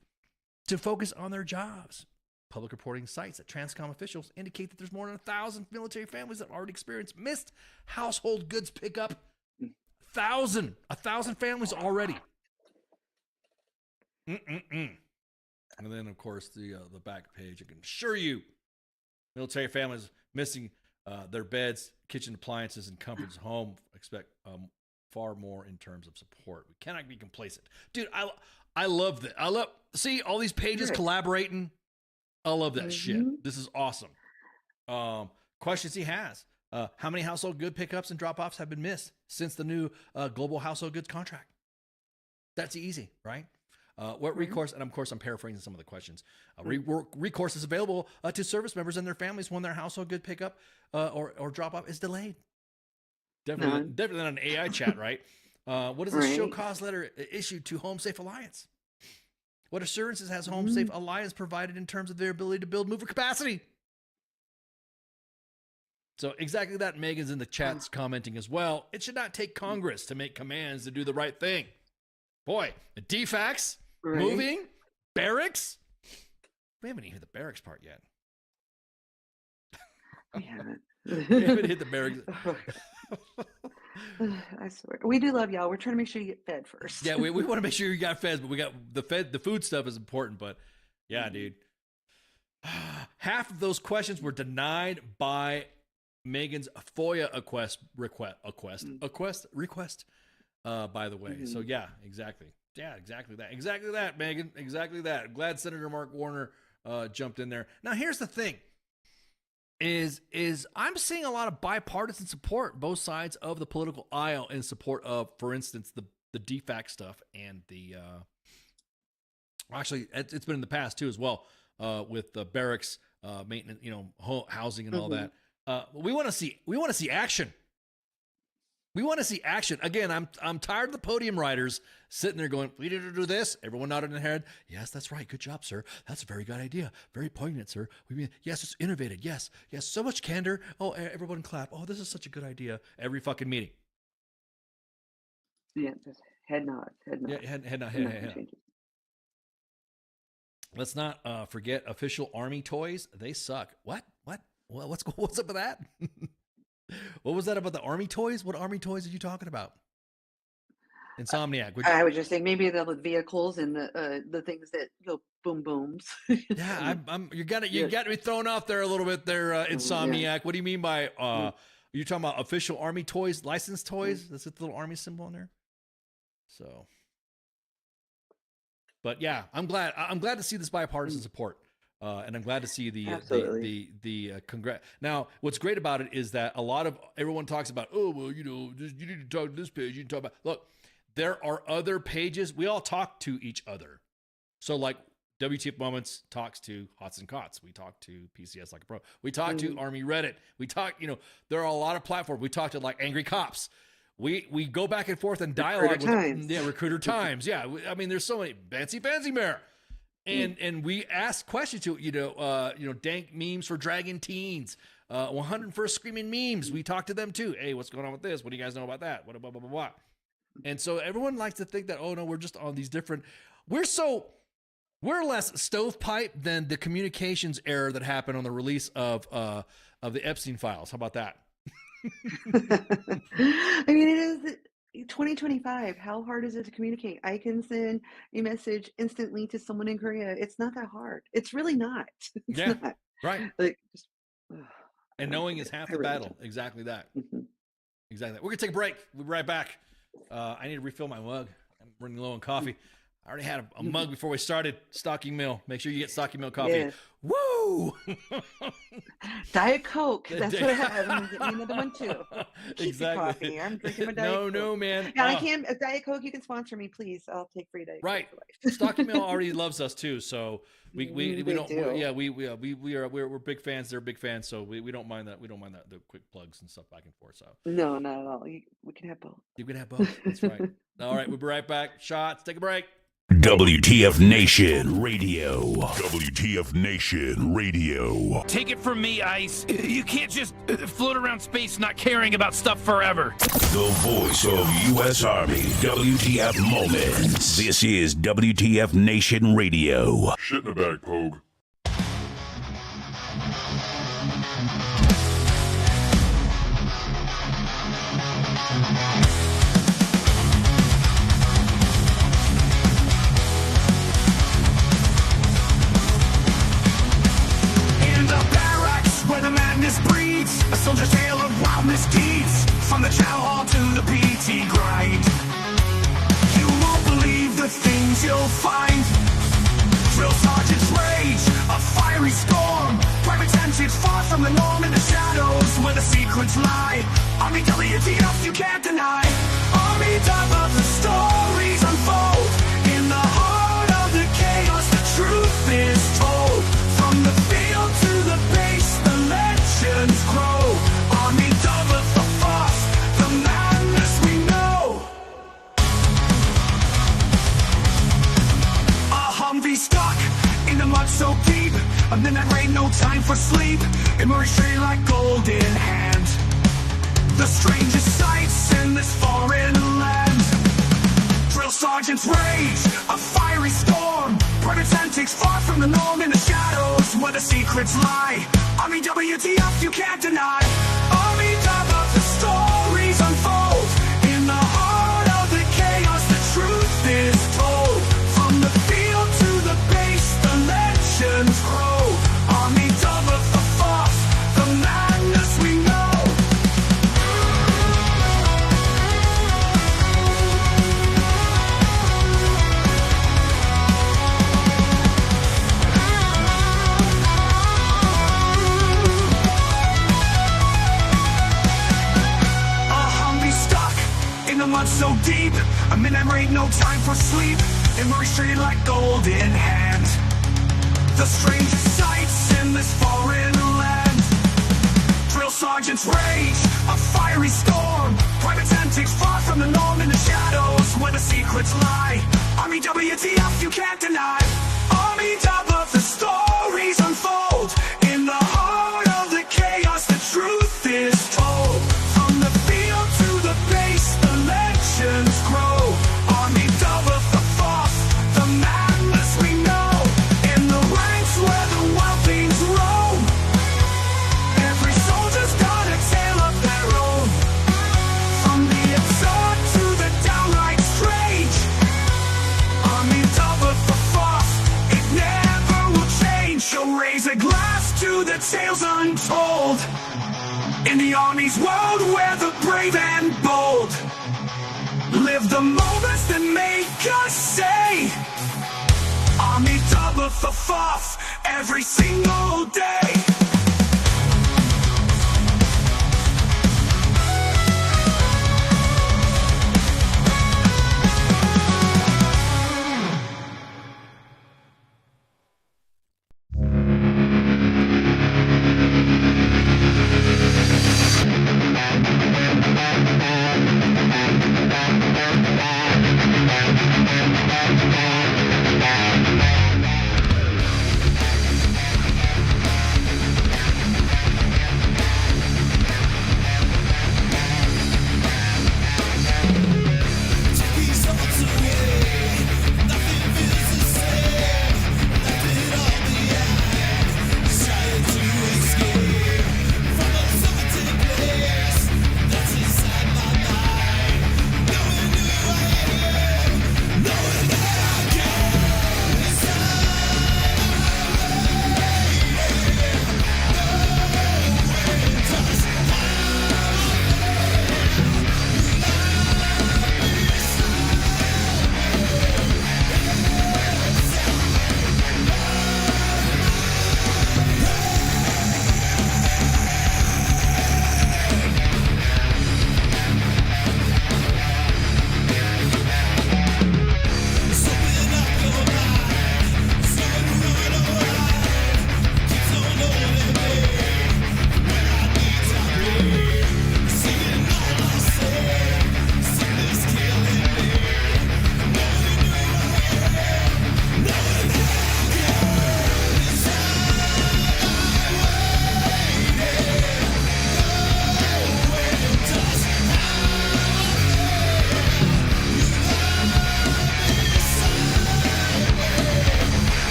to focus on their jobs. Public reporting sites that Transcom officials indicate that there's more than 1,000 military families that already experienced missed household goods pickup. 1,000 families already. And then, of course, the back page. I can assure you, military families missing their beds, kitchen appliances, and comforts at home expect far more in terms of support. We cannot be complacent, dude. I love that. See all these pages collaborating. I love that shit. This is awesome. Questions he has. How many household good pickups and drop-offs have been missed since the new global household goods contract? That's easy, right? What recourse, and of course I'm paraphrasing some of the questions. Recourse is available to service members and their families when their household good pickup or drop-off is delayed. Definitely not an AI chat, right? What is the show cause letter issued to Home Safe Alliance? What assurances has Home Safe Alliance provided in terms of their ability to build mover capacity? So exactly that. Megan's in the chats commenting as well. It should not take Congress to make commands to do the right thing. Boy, the DFACs, moving, barracks. We haven't even hit the barracks part yet. We haven't. We haven't hit the barracks. I swear. We do love y'all. We're trying to make sure you get fed first. Yeah, we want to make sure you got fed, but we got the food stuff is important, but yeah, dude. Half of those questions were denied by Megan's FOIA request. By the way, so yeah, exactly. Yeah, exactly that, Megan, exactly that. Glad Senator Mark Warner jumped in there. Now, here's the thing: is I'm seeing a lot of bipartisan support, both sides of the political aisle, in support of, for instance, the DFAC stuff and the actually it's been in the past too as well with the barracks maintenance, housing and all that. We want to see action. We want to see action. Again, I'm tired of the podium riders sitting there going, we need to do this. Everyone nodded in their head. Yes, that's right. Good job, sir. That's a very good idea. Very poignant, sir. Yes, it's innovative. Yes. So much candor. Oh, everyone clap. Oh, this is such a good idea. Every fucking meeting. Yeah, just head nods. Yeah, head nod. Let's not forget official Army toys. They suck. What? Well, what's up with that? What was that about the Army toys? What Army toys are you talking about? Insomniac. I was just saying maybe the vehicles and the things that go boom booms. Yeah, you got to be thrown off there a little bit there, Insomniac. Yeah. What do you mean by you talking about official Army toys, licensed toys? That's the little Army symbol in there. So, but yeah, I'm glad to see this bipartisan support. And I'm glad to see the congrats. Now, what's great about it is that everyone talks about, oh, well, you need to talk to this page. You can talk about, look, there are other pages. We all talk to each other. So like WTF Moments talks to Hots and Cots. We talk to PCS Like a Pro. We talk to Army Reddit. We talk, there are a lot of platforms. We talk to like Angry Cops. We go back and forth and dialogue with Recruiter Times. Yeah. I mean, there's so many Fancy Mare. And we ask questions to dank memes for Dragon Teens, 101st Screaming Memes. We talk to them too. Hey, what's going on with this? What do you guys know about that? What blah blah blah blah. And so everyone likes to think that, oh no, we're just on these different. We're less stovepipe than the communications error that happened on the release of the Epstein files. How about that? I mean, it is 2025. How hard is it to communicate? I can send a message instantly to someone in Korea. It's not that hard. It's really not. It's not. Right. Like, and knowing is half the battle. Exactly that. Exactly that. We're gonna take a break. We'll be right back. I need to refill my mug. I'm running low on coffee. I already had a mug before we started. Stocking Mill. Make sure you get Stocking Mill coffee. Yeah. Woo! Diet Coke. That's what I have. I'm getting another one too. Exactly. Coffee. I'm drinking my Diet Coke. No, man. Yeah, I can't. Diet Coke. You can sponsor me, please. I'll take free Diet Coke. Right. Stocking Mill already loves us too, so we don't. Do. Yeah, we're big fans. They're big fans, so we don't mind that. We don't mind that the quick plugs and stuff back and forth. So no, not at all. We can have both. You can have both. That's right. All right, we'll be right back. Shots. Take a break. WTF Nation Radio. WTF Nation Radio. Take it from me, Ice. You can't just float around space not caring about stuff forever. The voice of U.S. Army. WTF Moments. This is WTF Nation Radio. Shit in the bag, Pogue. A soldier's tale of wild misdeeds, from the chow hall to the PT grind. You won't believe the things you'll find. Drill sergeant's rage, a fiery storm. Private tensions far from the norm in the shadows where the secrets lie. Army W.T.F, you can't deny. Army W, the stories unfold. In the heart of the chaos, the truth is told. From the field to the base, the legends grow. Army W, the force, the madness we know. A Humvee stuck in the mud so deep. A midnight rain, no time for sleep. It moves straight like golden hand. The strangest sights in this foreign land. Drill sergeant's rage, a fiery storm. Private antics far from the norm in the shadows where the secrets lie. Army W.T.F, you can't deny. Army W, the stories unfold. In the heart of the chaos, the truth is told. From the field to the base, the legends grow. deep. A minute ain't no time for sleep. Immersed like golden hand. The strangest sights in this foreign land. Drill sergeants rage, a fiery storm. Private antics far from the norm in the shadows where the secrets lie. Army W.T.F, you can't deny. Army W, the stories unfold. In the heart of the chaos, the truth is told. From the field to the base, the legends grow. Army W, the fourth, the madness we know. In the ranks where the wild things roam. Every soldier's got a tale of their own. From the absurd to the downright strange. Army W, the fourth, it never will change. So raise a glass to the tales untold. In the Army's world where the brave and bold live the moments that make us say Army W, the fourth, every single day.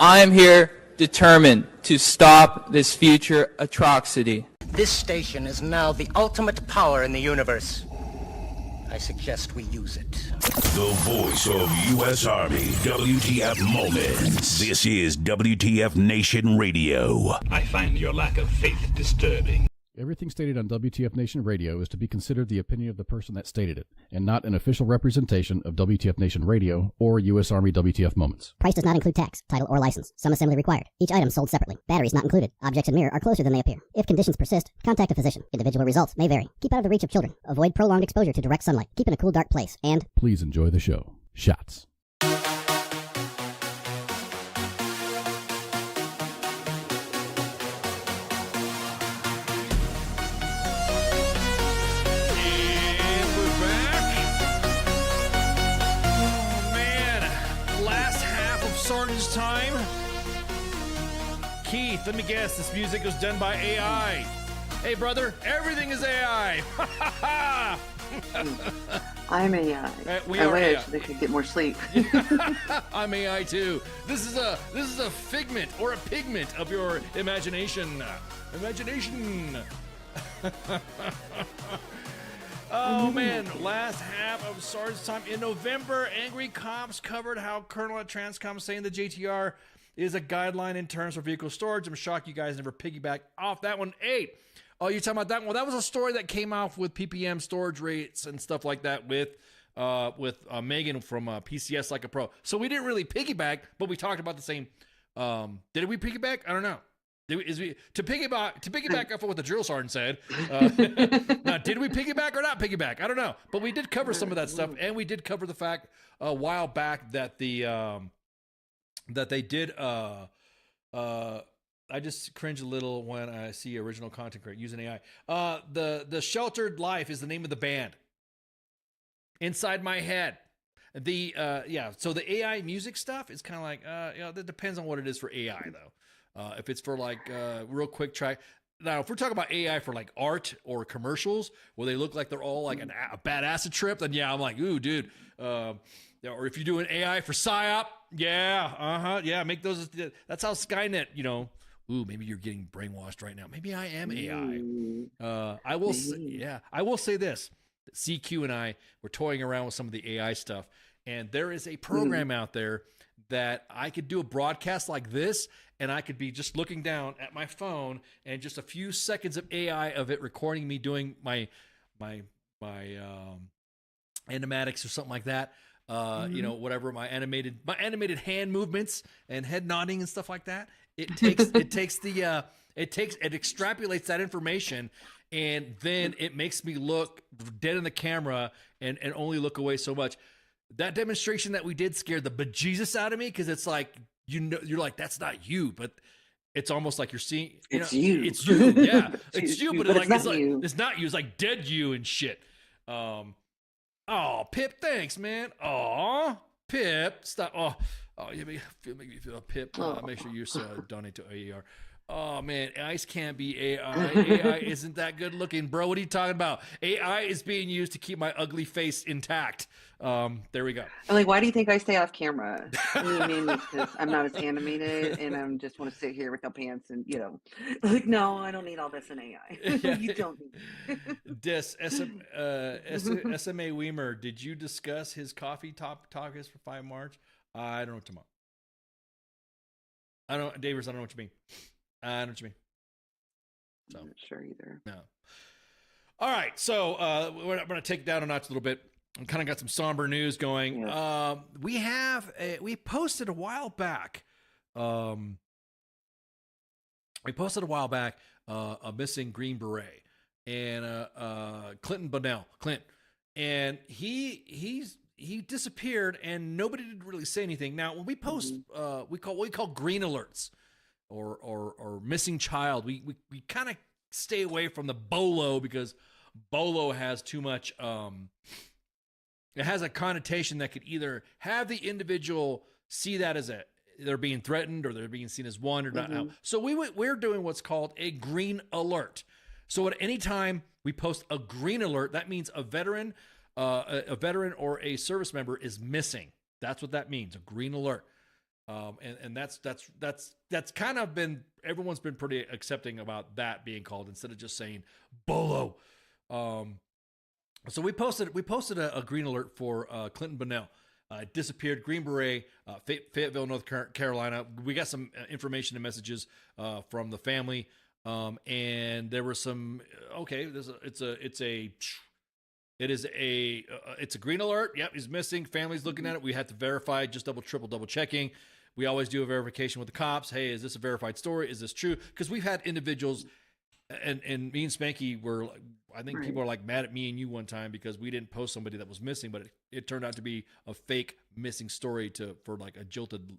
I am here determined to stop this future atrocity. This station is now the ultimate power in the universe. I suggest we use it. The voice of U.S. Army, WTF Moments. This is WTF Nation Radio. I find your lack of faith disturbing. Everything stated on WTF Nation Radio is to be considered the opinion of the person that stated it, and not an official representation of WTF Nation Radio or U.S. Army WTF Moments. Price does not include tax, title, or license. Some assembly required. Each item sold separately. Batteries not included. Objects in mirror are closer than they appear. If conditions persist, contact a physician. Individual results may vary. Keep out of the reach of children. Avoid prolonged exposure to direct sunlight. Keep in a cool, dark place. And please enjoy the show. Shots. Time. Keith, let me guess, this music was done by AI. Hey, brother, everything is AI. I'm AI. We I are wish AI. they could get more sleep. I'm AI too. This is a figment or a pigment of your imagination. Imagination. Oh man, last half of Sergeant's Time in November, angry cops covered how Colonel at Transcom saying the JTR is a guideline in terms of vehicle storage. I'm shocked you guys never piggyback off that one. Hey, oh, you're talking about that one? Well, that was a story that came out with PPM storage rates and stuff like that with Megan from PCS Like a Pro. So we didn't really piggyback, but we talked about the same. Did we piggyback? I don't know. To piggyback off of what the drill sergeant said. Now, did we piggyback or not piggyback? I don't know, but we did cover some of that stuff, and we did cover the fact a while back that that they did. I just cringe a little when I see original content creator using AI. The Sheltered Life is the name of the band. Inside My Head. So the AI music stuff is kind of like that depends on what it is for AI though. If it's for like real quick track. Now, if we're talking about AI for like art or commercials where they look like they're all like a bad acid trip, then yeah, I'm like, ooh, dude. Or if you're doing AI for PSYOP, yeah, make those. That's how Skynet, ooh, maybe you're getting brainwashed right now. Maybe I am AI. I will say this. CQ and I were toying around with some of the AI stuff, and there is a program out there that I could do a broadcast like this, and I could be just looking down at my phone and just a few seconds of AI of it recording me doing my animatics or something like that. Whatever my animated hand movements and head nodding and stuff like that. It extrapolates that information, and then it makes me look dead in the camera and only look away so much. That demonstration that we did scared the bejesus out of me, because it's like, you're like, that's not you, but it's almost like you're seeing, it's you. It's you, yeah, it's you, but it's not you. It's not you. It's like dead you and shit. Oh, Pip, thanks, man. Oh, Pip, stop. Oh, you make me feel Pip. Make sure you donate to AER. Oh man, ice can't be AI. AI isn't that good looking, bro. What are you talking about? AI is being used to keep my ugly face intact. There we go. I'm like, why do you think I stay off camera? Mainly because I'm not as animated, and I just want to sit here with no pants, and like, no, I don't need all this in AI. You don't need it. SMA Weimer, did you discuss his coffee topics for 5 March? I don't know tomorrow. Davers, I don't know what you mean. I don't know what you mean. So. I'm not sure either. No. All right, so we're going to take it down a notch a little bit. We kind of got some somber news going. Yeah. We posted a while back. A missing Green Beret, and Clinton Bunnell, and he disappeared, and nobody did really say anything. Now, when we post, we call green alerts. Or missing child. We kind of stay away from the BOLO, because BOLO has too much. It has a connotation that could either have the individual see that as they're being threatened, or they're being seen as one or not. Now. So we're doing what's called a green alert. So at any time we post a green alert, that means a veteran or a service member is missing. That's what that means. A green alert. And that's kind of been, everyone's been pretty accepting about that being called, instead of just saying BOLO. So we posted a green alert for Clinton Bunnell. Disappeared, Green Beret, Fayetteville, North Carolina. We got some information and messages from the family. And there were some. Okay, it's a green alert. Yep, he's missing. Family's looking at it. We have to verify, just double checking. We always do a verification with the cops. Hey, is this a verified story? Is this true? Because we've had individuals, and me and Spanky were, I think people are like mad at me and you one time because we didn't post somebody that was missing, but it turned out to be a fake missing story for like a jilted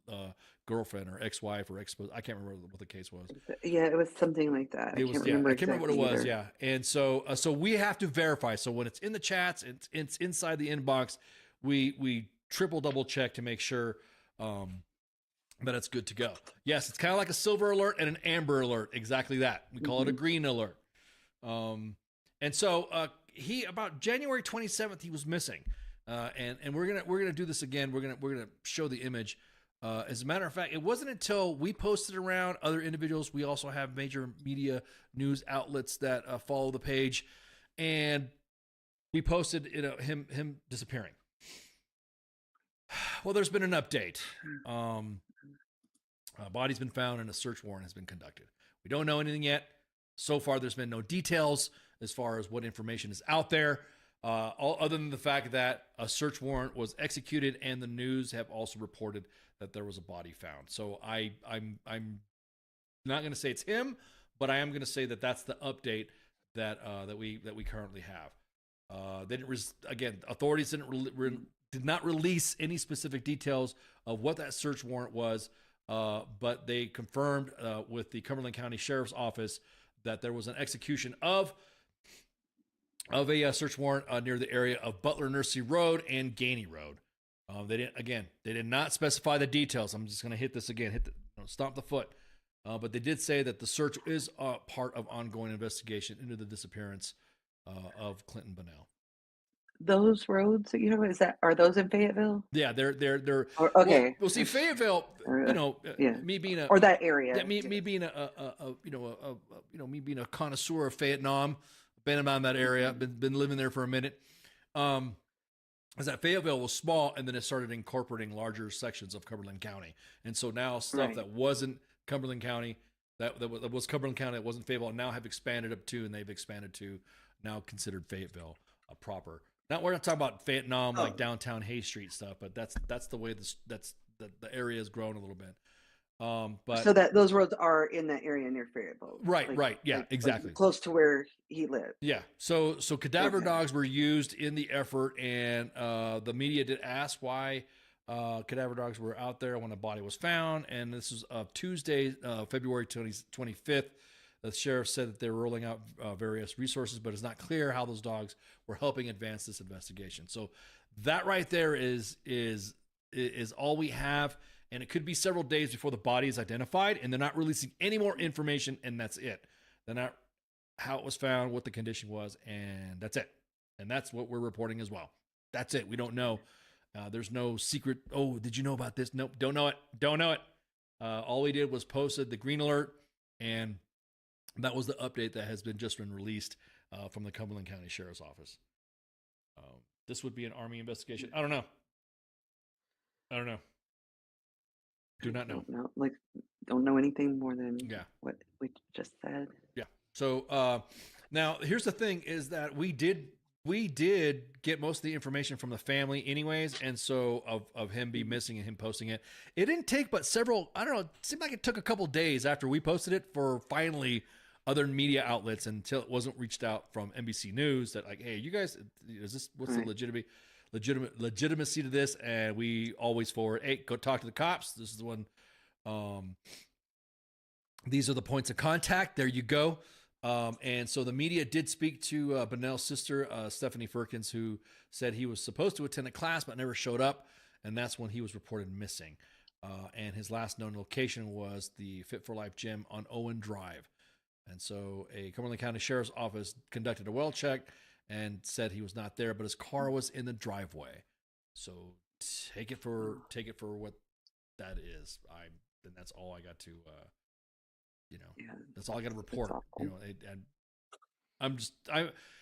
girlfriend or ex-wife or I can't remember what the case was. Yeah, it was something like that. I can't remember what it was. Yeah, and so we have to verify. So when it's in the chats, it's inside the inbox. We double check to make sure that it's good to go. Yes, it's kind of like a silver alert and an amber alert. Exactly that. We call it a green alert. And so he about January 27th he was missing, and we're gonna do this again. We're gonna show the image. As a matter of fact, it wasn't until we posted around other individuals. We also have major media news outlets that follow the page, and we posted him disappearing. Well, there's been an update. Body's been found and a search warrant has been conducted. We don't know anything yet. So far, there's been no details as far as what information is out there, other than the fact that a search warrant was executed and the news have also reported that there was a body found. So I'm not going to say it's him, but I am going to say that that's the update that we currently have. They didn't again, authorities did not release any specific details of what that search warrant was, but they confirmed with the Cumberland County Sheriff's Office that there was an execution of a search warrant near the area of Butler Nursery Road and Gainey Road. They did not specify the details. I'm just going to hit this again, stomp the foot. But they did say that the search is part of ongoing investigation into the disappearance of Clinton Bunnell. Those roads that you know, are those in Fayetteville? Yeah, they're okay. Well, see, Fayetteville, me being a, or that area, me being me being a connoisseur of Vietnam, been around that area, been living there for a minute. Is that Fayetteville was small, and then it started incorporating larger sections of Cumberland County, and so now stuff that wasn't Cumberland County, that was Cumberland County, that wasn't Fayetteville, now have expanded up to, and they've expanded to now considered Fayetteville proper. Now we're not talking about Vietnam like downtown Hay Street stuff, but that's the way the area has grown a little bit. But so that those roads are in that area near Fayetteville, right, yeah, exactly, close to where he lived. Yeah, so cadaver dogs were used in the effort, and the media did ask why cadaver dogs were out there when the body was found, and this was Tuesday, February 25th. The sheriff said that they were rolling out various resources, but it's not clear how those dogs were helping advance this investigation. So that right there is all we have, and it could be several days before the body is identified, and they're not releasing any more information, and that's it. They're not how it was found, what the condition was, and that's it. And that's what we're reporting as well. That's it. We don't know. There's no secret. Oh, did you know about this? Nope, don't know it. All we did was posted the green alert, and that was the update that has just been released from the Cumberland County Sheriff's Office. This would be an Army investigation. I don't know. Do not know. Don't know anything more than what we just said. Yeah. So now here's the thing: is that we did get most of the information from the family, anyways, and so of him be missing and him posting it. It didn't take but several. I don't know. It seemed like it took a couple days after we posted it for finally other media outlets, until it wasn't reached out from NBC News that like, hey, you guys, is this what's the legitimacy to this? And we always forward, hey, go talk to the cops. This is the one. These are the points of contact. There you go. And so the media did speak to Bunnell's sister, Stephanie Firkins, who said he was supposed to attend a class but never showed up, and that's when he was reported missing. And his last known location was the Fit for Life gym on Owen Drive. And so a Cumberland County Sheriff's Office conducted a well check and said he was not there, but his car was in the driveway. So take it for what that is. And that's all I got to, that's all I got to report. And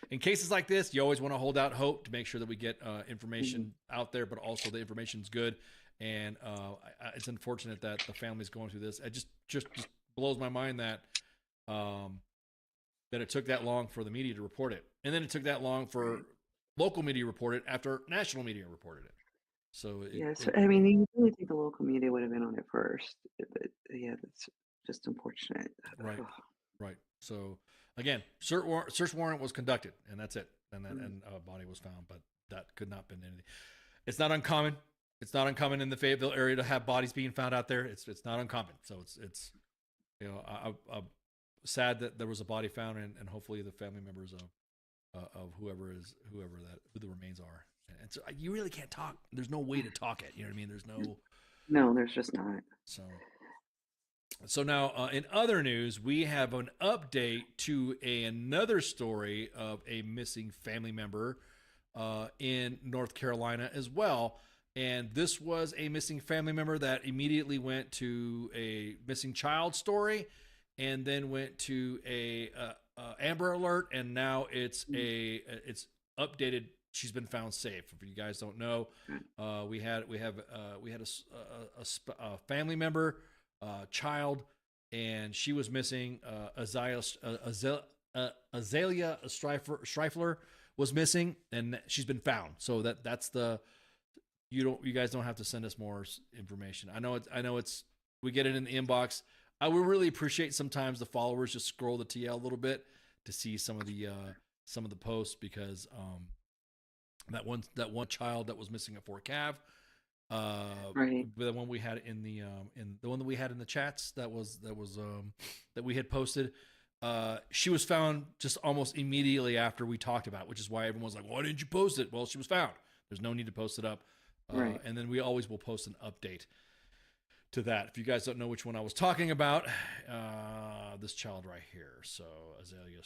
in cases like this, you always want to hold out hope to make sure that we get information out there, but also the information's good. And it's unfortunate that the family's going through this. It just blows my mind that that it took that long for the media to report it. And then it took that long for local media to report it after national media reported it. So Yes, I mean, you really think the local media would have been on it first, but yeah, that's just unfortunate. Right, right. So again, search warrant was conducted, and that's it. And a body was found, but that could not have been anything. It's not uncommon. It's not uncommon in the Fayetteville area to have bodies being found out there. It's not uncommon. So it's you know, I'm sad that there was a body found, and hopefully the family members of who the remains are. And so you really can't talk. There's no way to talk it. You know what I mean? There's no, there's just not. So now in other news, we have an update to another story of a missing family member in North Carolina as well. And this was a missing family member that immediately went to a missing child story, and then went to a Amber Alert, and now it's updated. She's been found safe. If you guys don't know, we had a family member, child, and she was missing. Azalea Streifler was missing, and she's been found. So that's the. You guys don't have to send us more information. I know it's we get it in the inbox. I would really appreciate sometimes the followers just scroll the TL a little bit to see some of the posts, because that one child that was missing at Fort Cav, the one we had in the one that we had in the chats that we had posted, she was found just almost immediately after we talked about it, which is why everyone's like, why didn't you post it? Well, she was found. There's no need to post it up. And then we always will post an update to that. If you guys don't know which one I was talking about, this child right here. So Azalea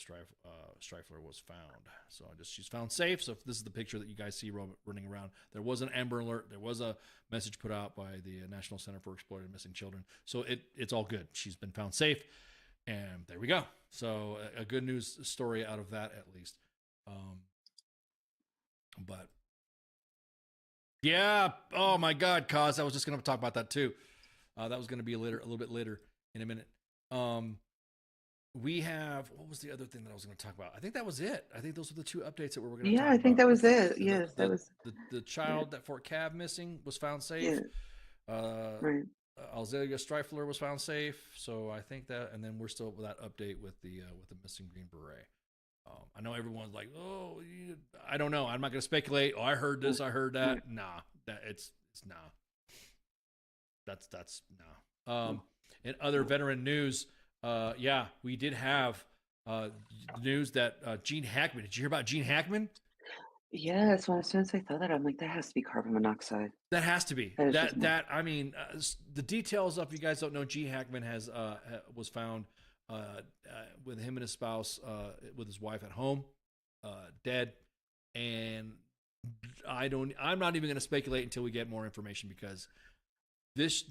Streifler was found. So she's found safe. So if this is the picture that you guys see running around, there was an Amber Alert. There was a message put out by the National Center for Exploited Missing Children. So it's all good. She's been found safe. And there we go. So a good news story out of that, at least. But yeah. Oh my God, Cause. I was just going to talk about that too. That was going to be a little bit later in a minute. We have, what was the other thing that I was going to talk about? I think that was it. I think those were the two updates that we were going to talk about. Yeah, I think that was it. Yes, that was the child at Fort Cav missing was found safe. Yeah. Azalea Streifler was found safe. So I think that, and then we're still with that update with the missing Green Beret. I know everyone's like, oh, I don't know. I'm not going to speculate. Oh, I heard this. I heard that. Nah, it's nah. That's nah. In other veteran news, we did have news that Gene Hackman. Did you hear about Gene Hackman? Yes. Well, as soon as I thought that, I'm like, that has to be carbon monoxide. That has to be. I mean, the details of, you guys don't know, Gene Hackman was found with him and his spouse, with his wife at home, dead. And I'm not even going to speculate until we get more information, because this,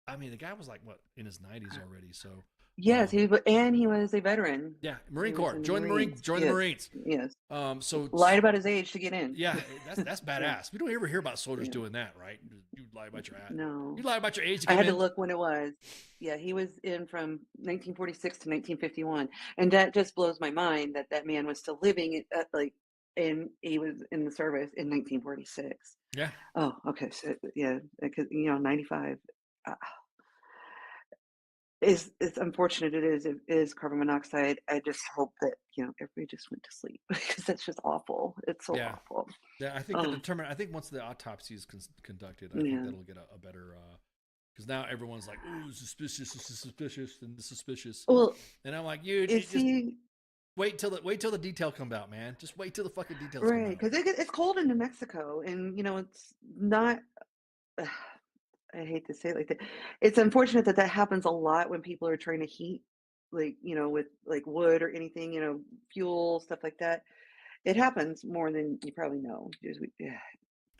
I mean, the guy was like, what, in his 90s already. So yes, he was a veteran. Yeah, Marine Corps. Join the Marines. Yes. So lied about his age to get in. Yeah, that's badass. Yeah. We don't ever hear about soldiers doing that, right? You lie about your age. No. You lie about your age. I had to look when it was. Yeah, he was in from 1946 to 1951, and that just blows my mind that man was still living and he was in the service in 1946. Yeah. Oh, okay. So yeah, because 95. It's unfortunate. It is carbon monoxide. I just hope that everybody just went to sleep, because that's just awful. It's so awful. Yeah, I think I think once the autopsy is conducted, I think that'll get a better. Because now everyone's like, "Ooh, suspicious, and suspicious." Well, and I'm like, wait till the detail comes out, man. Just wait till the fucking details come out. Right, because it's cold in New Mexico, and it's not. I hate to say it like that. It's unfortunate that happens a lot when people are trying to heat, with wood or anything, fuel, stuff like that. It happens more than you probably know.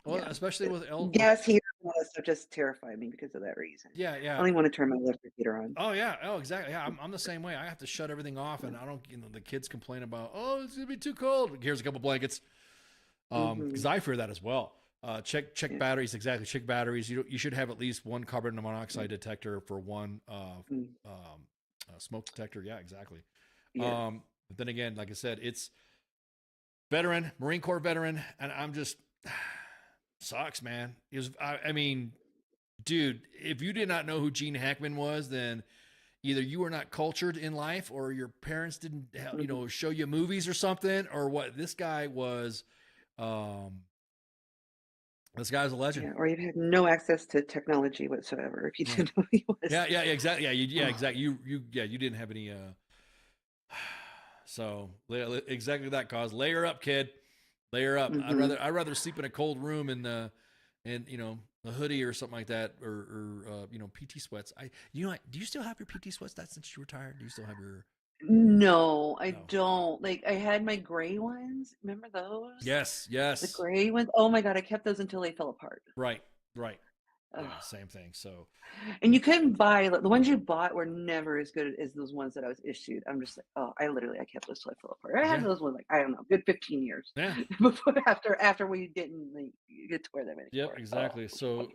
Especially with gas heater and all that stuff just terrified me because of that reason. Yeah. I don't even want to turn my electric heater on. Oh yeah. Oh exactly. Yeah, I'm the same way. I have to shut everything off, and I don't. The kids complain about, oh, it's gonna be too cold. Here's a couple blankets. Because I fear that as well. Check batteries. Exactly. Check batteries. You should have at least one carbon monoxide detector for one Smoke detector. Yeah, exactly. Yeah. But then again, like I said, it's veteran, Marine Corps veteran, and I'm just sucks, man. It was, I mean, dude, if you did not know who Gene Hackman was, then either you were not cultured in life, or your parents didn't, show you movies or something, or what. This guy was, this guy's a legend. Yeah, or you had no access to technology whatsoever if you didn't know who he was. Yeah, exactly. Yeah, exactly. You didn't have any. So exactly that cause. Layer up, kid. Layer up. Mm-hmm. I'd rather sleep in a cold room and a hoodie or something like that, or PT sweats. Do you still have your PT sweats? That since you retired, do you still have your? No, I don't. Like, I had my gray ones. Remember those? Yes. The gray ones. Oh my God, I kept those until they fell apart. Right. Yeah, same thing. So, and you couldn't buy, the ones you bought were never as good as those ones that I was issued. I'm just like, I kept those till I fell apart. I had those ones, like, I don't know, good 15 years. Yeah. Before after we didn't get to wear them anymore. Yep, exactly. So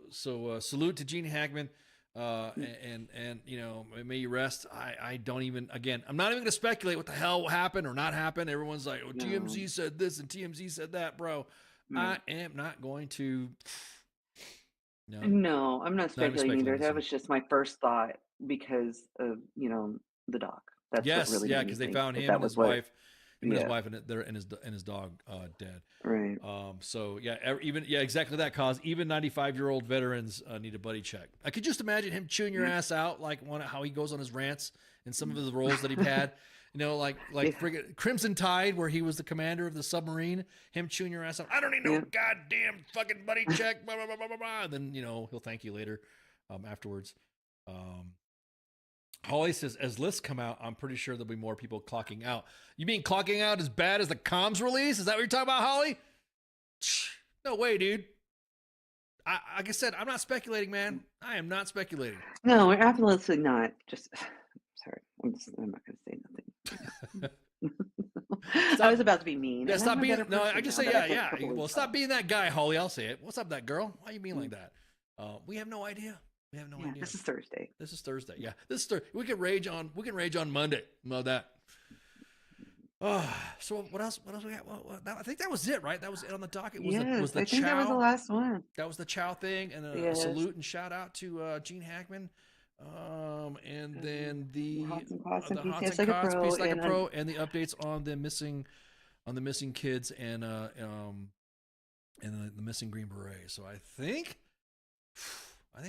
salute to Gene Hackman. And may you rest. I don't even, again, I'm not even going to speculate what the hell happened or not happened. Everyone's like, TMZ said this and TMZ said that, bro. I am not going to. No, I'm not speculating either. That was just my first thought because of, the doc. That's what really made me because they think found that him that and was his what- wife. Him and his yeah. wife and his dog dead. Right. So exactly that cause. Even 95-year-old veterans need a buddy check. I could just imagine him chewing your ass out, like how he goes on his rants and some of his roles that he had. Like friggin' Crimson Tide, where he was the commander of the submarine. Him chewing your ass out. I don't need no goddamn fucking buddy check. Blah, blah, blah, blah, blah, blah. And then he'll thank you later, afterwards. Holly says, as lists come out, I'm pretty sure there'll be more people clocking out. You mean clocking out as bad as the comms release? Is that what you're talking about, Holly? No way, dude. Like I said, I'm not speculating, man. I am not speculating. No, we're absolutely not. Just sorry. I'm not going to say nothing. I was about to be mean. Yeah, and stop I'm a being. better No, person I just now say that I've yeah. worked a couple Well, weeks stop off. being that guy, Holly. I'll say it. What's up, that girl? Why are you being like that? We have no idea. We have no idea. This is Thursday. Yeah, this is Thursday. We can rage on Monday. Know that. So what else? What else we got? I think that was it, right? That was it on the docket. Was the I think chow? that was the last one. That was the chow thing, and a salute and shout out to Gene Hackman. And then the Hots and Cots, Peace Like a Pro, and the updates on the missing kids and the missing Green Beret. So I think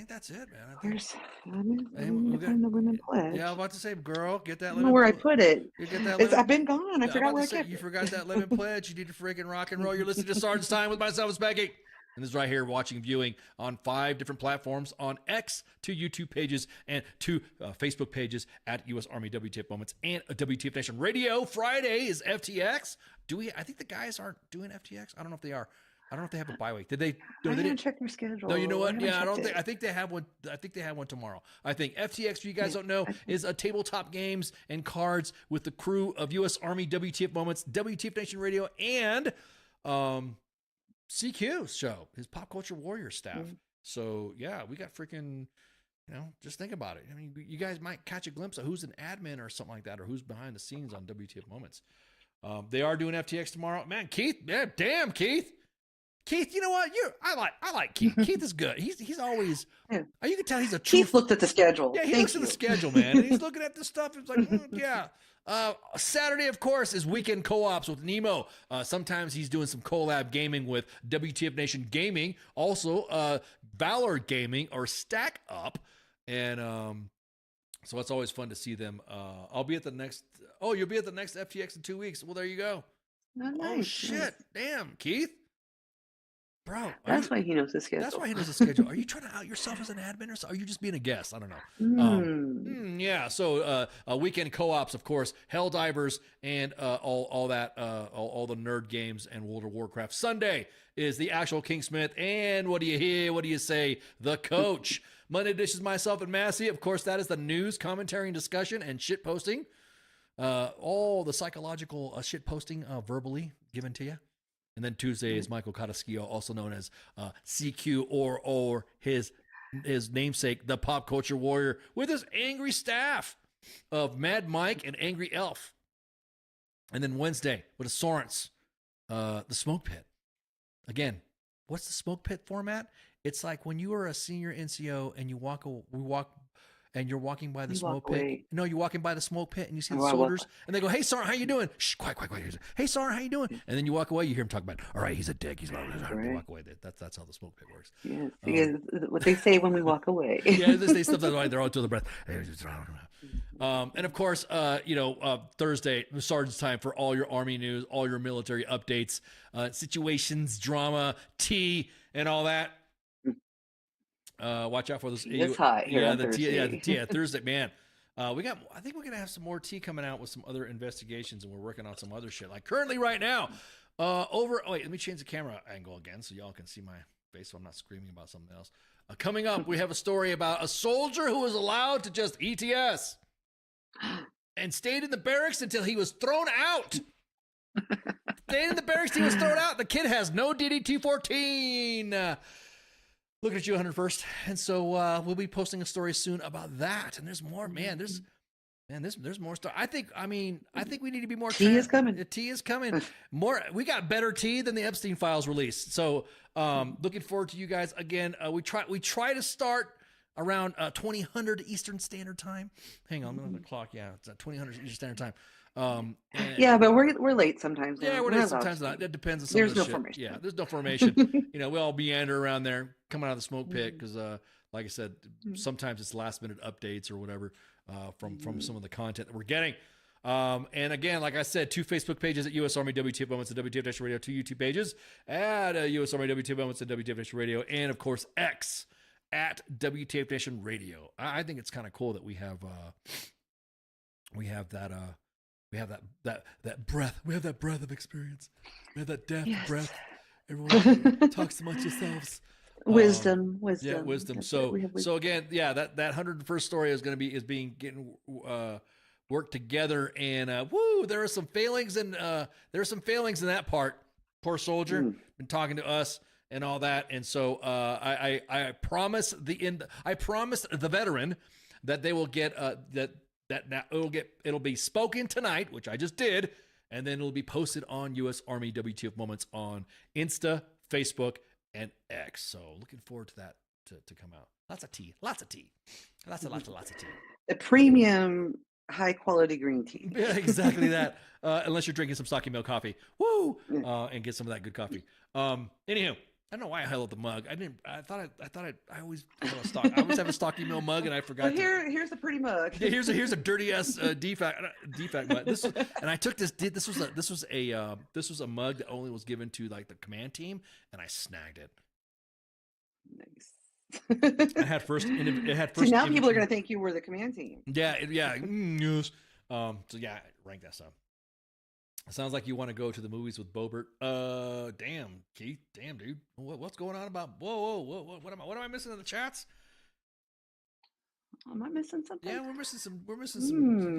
that's it, man. The women pledge. Yeah, I was about to say, girl, get that. I don't know where I put it. You get that. I've been gone. I forgot where I kept it. You forgot that lemon pledge. You need to freaking rock and roll. You're listening to Sergeant's Time with myself, Specky. And this is right here, viewing on 5 different platforms, on X, 2 YouTube pages, and 2 Facebook pages at U.S. Army WTF Moments and WTF Nation Radio. Friday is FTX. I think the guys aren't doing FTX. I don't know if they are. I don't know if they have a bye week. Did they? I didn't check their schedule. No, you know what? Yeah, I don't think. I think they have one. I think they have one tomorrow. I think FTX, for you guys don't know, is a tabletop games and cards with the crew of U.S. Army WTF Moments, WTF Nation Radio, and CQ's show, his Pop Culture Warrior staff. Mm-hmm. So yeah, we got freaking, just think about it. I mean, you guys might catch a glimpse of who's an admin or something like that, or who's behind the scenes on WTF Moments. They are doing FTX tomorrow. Man, Keith, yeah, damn Keith. Keith, you know what? I like Keith. Keith is good. He's always. You can tell he's a. Keith looked at the schedule. Yeah, he looks at the schedule, man. And he's looking at the stuff. It's like, yeah. Saturday, of course, is weekend co-ops with Nemo. Sometimes he's doing some collab gaming with WTF Nation Gaming. Also, Valor Gaming or Stack Up, and so it's always fun to see them. I'll be at the next. Oh, you'll be at the next FTX in 2 weeks. Well, there you go. Oh, nice. Oh shit! Damn, Keith. Bro, that's why he knows the schedule. That's why he knows the schedule. Are you trying to out yourself as an admin, or are you just being a guest? I don't know. Yeah. So weekend co-ops, of course, Helldivers, and all that, all the nerd games and World of Warcraft. Sunday is the actual Kingsmith, and what do you hear? What do you say? The Coach. Monday dishes myself and Massey. Of course, that is the news, commentary, and discussion, and shit posting. All the psychological shit posting verbally given to you. And then Tuesday is Michael Cataschio, also known as CQ or his namesake, the Pop Culture Warrior, with his angry staff. of Mad Mike and Angry Elf. And then Wednesday with a Sorens, the Smoke Pit. Again, what's the Smoke Pit format? It's like when you are a senior NCO and you're walking by the smoke pit. No, you're walking by the smoke pit and you see the soldiers and they go, "Hey, Sergeant, how you doing?" Shh, quiet. "Hey, Sergeant, how you doing?" And then you walk away. You hear them talk about, "All right, he's a dick. He's not." You walk away. That's how the smoke pit works. Yes, what they say when we walk away. Yeah, they say stuff like they're all to the breath. And of course, Thursday, Sergeant's time for all your Army news, all your military updates, situations, drama, tea, and all that. Watch out for this. It's hot here on Thursday. Thursday, man. I think we're gonna have some more tea coming out with some other investigations, and we're working on some other shit. Like currently, right now, let me change the camera angle again so y'all can see my face, so I'm not screaming about something else. Coming up, we have a story about a soldier who was allowed to just ETS and stayed in the barracks until he was thrown out. Stayed in the barracks till he was thrown out. The kid has no DD-214. Looking at you, 101st. And so we'll be posting a story soon about that. And there's more, man. There's more stuff. I think we need to be more. Tea is coming. The tea is coming. More. We got better tea than the Epstein files released. So looking forward to you guys again. We try to start around 2000 Eastern Standard Time. Hang on, I'm on the clock. Yeah, it's 2000 Eastern Standard Time. Yeah, but we're late sometimes. Yeah, we're late sometimes. Not. That depends on some there's of the no shit. formation. Yeah, there's no formation. We all meander around there, coming out of the smoke pit because, like I said, sometimes it's last minute updates or whatever from some of the content that we're getting. And again, like I said, 2 Facebook pages at U.S. Army WTF Moments and WTF Nation Radio, 2 YouTube pages at U.S. Army WTF Moments and WTF Nation Radio, and of course X at WTF Nation Radio. I think it's kind of cool that we have that breath. We have that breath of experience. We have that depth breath. Everyone talks amongst yourselves. Wisdom. Yeah, wisdom. So again, yeah, that 101st story is getting worked together, and there are some failings in that part. Poor soldier, been talking to us and all that, and so I promised the veteran that they will get that now it'll be spoken tonight, which I just did, and then it'll be posted on U.S. Army WTF Moments on Insta, Facebook, and X. So looking forward to that to come out. Lots of tea. Lots of tea. Lots of tea. A premium high quality green tea. Yeah, exactly that. Unless you're drinking some Stocky Milk coffee. Woo! And get some of that good coffee. Anyhow, I don't know why I held the mug. I always have a Stocky Mill mug, and I forgot. Well, here's a pretty mug. Yeah, here's a dirty ass defect mug. And I took this. This was a mug that only was given to like the command team, and I snagged it. Nice. It had first. So now people are gonna think you were the command team. Yeah. Yes. So yeah, rank that stuff. Sounds like you want to go to the movies with Bobert. Damn, Keith. Damn, dude. What's going on about? Whoa. What am I missing in the chats? Am I missing something? Yeah, we're missing some.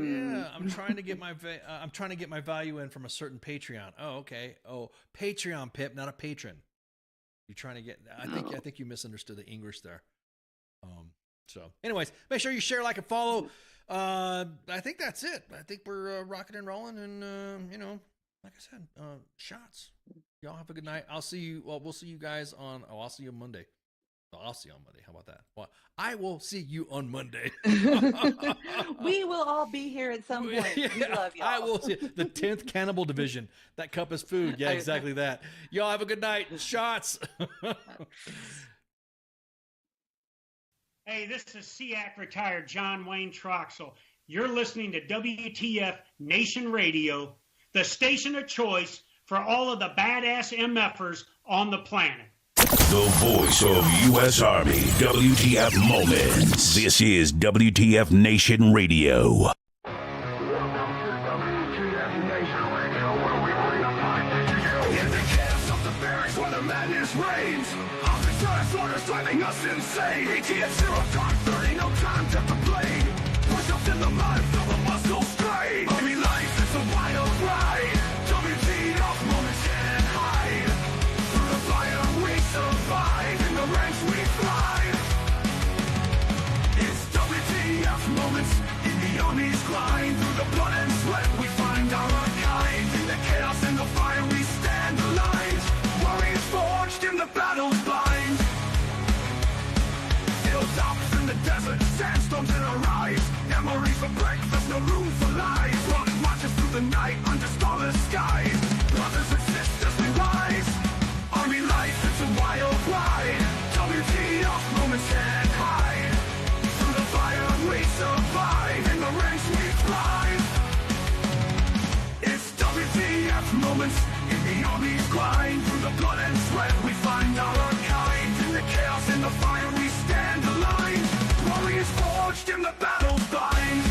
Yeah, I'm trying to get my value in from a certain Patreon. Oh, okay. Oh, Patreon, Pip, not a patron. You're trying to get. I think you misunderstood the English there. So, anyways, make sure you share, like, and follow. I think that's it. I think we're rocking and rolling, and like I said, shots. Y'all have a good night. I'll see you. Well, we'll see you guys on. Oh, I'll see you on Monday. I'll see you on Monday. How about that? Well, I will see you on Monday. We will all be here at some point. Yeah, we love y'all. I will see the 10th Cannibal Division. That cup is food. Yeah, exactly that. Y'all have a good night. Shots. Hey, this is SEAC retired John Wayne Troxel. You're listening to WTF Nation Radio, the station of choice for all of the badass MFers on the planet. The voice of U.S. Army, WTF Moments. This is WTF Nation Radio. Driving us insane. ATF 0 time 30, no time to complain. Push up in the mud, feel the muscle strain. Army life is a wild ride. WTF moments can't hide. Through the fire we survive, in the ranks we thrive. It's WTF moments in the Army's no room for lies. Rocket marches through the night under starless skies. Brothers and sisters, we rise. Army life, it's a wild ride. W.T.F moments can't hide. Through the fire we survive. In the ranks we thrive. It's W.T.F moments in the army's grind. Through the blood and sweat we find our kind. In the chaos, in the fire we stand aligned. Warriors forged in the battle's bind.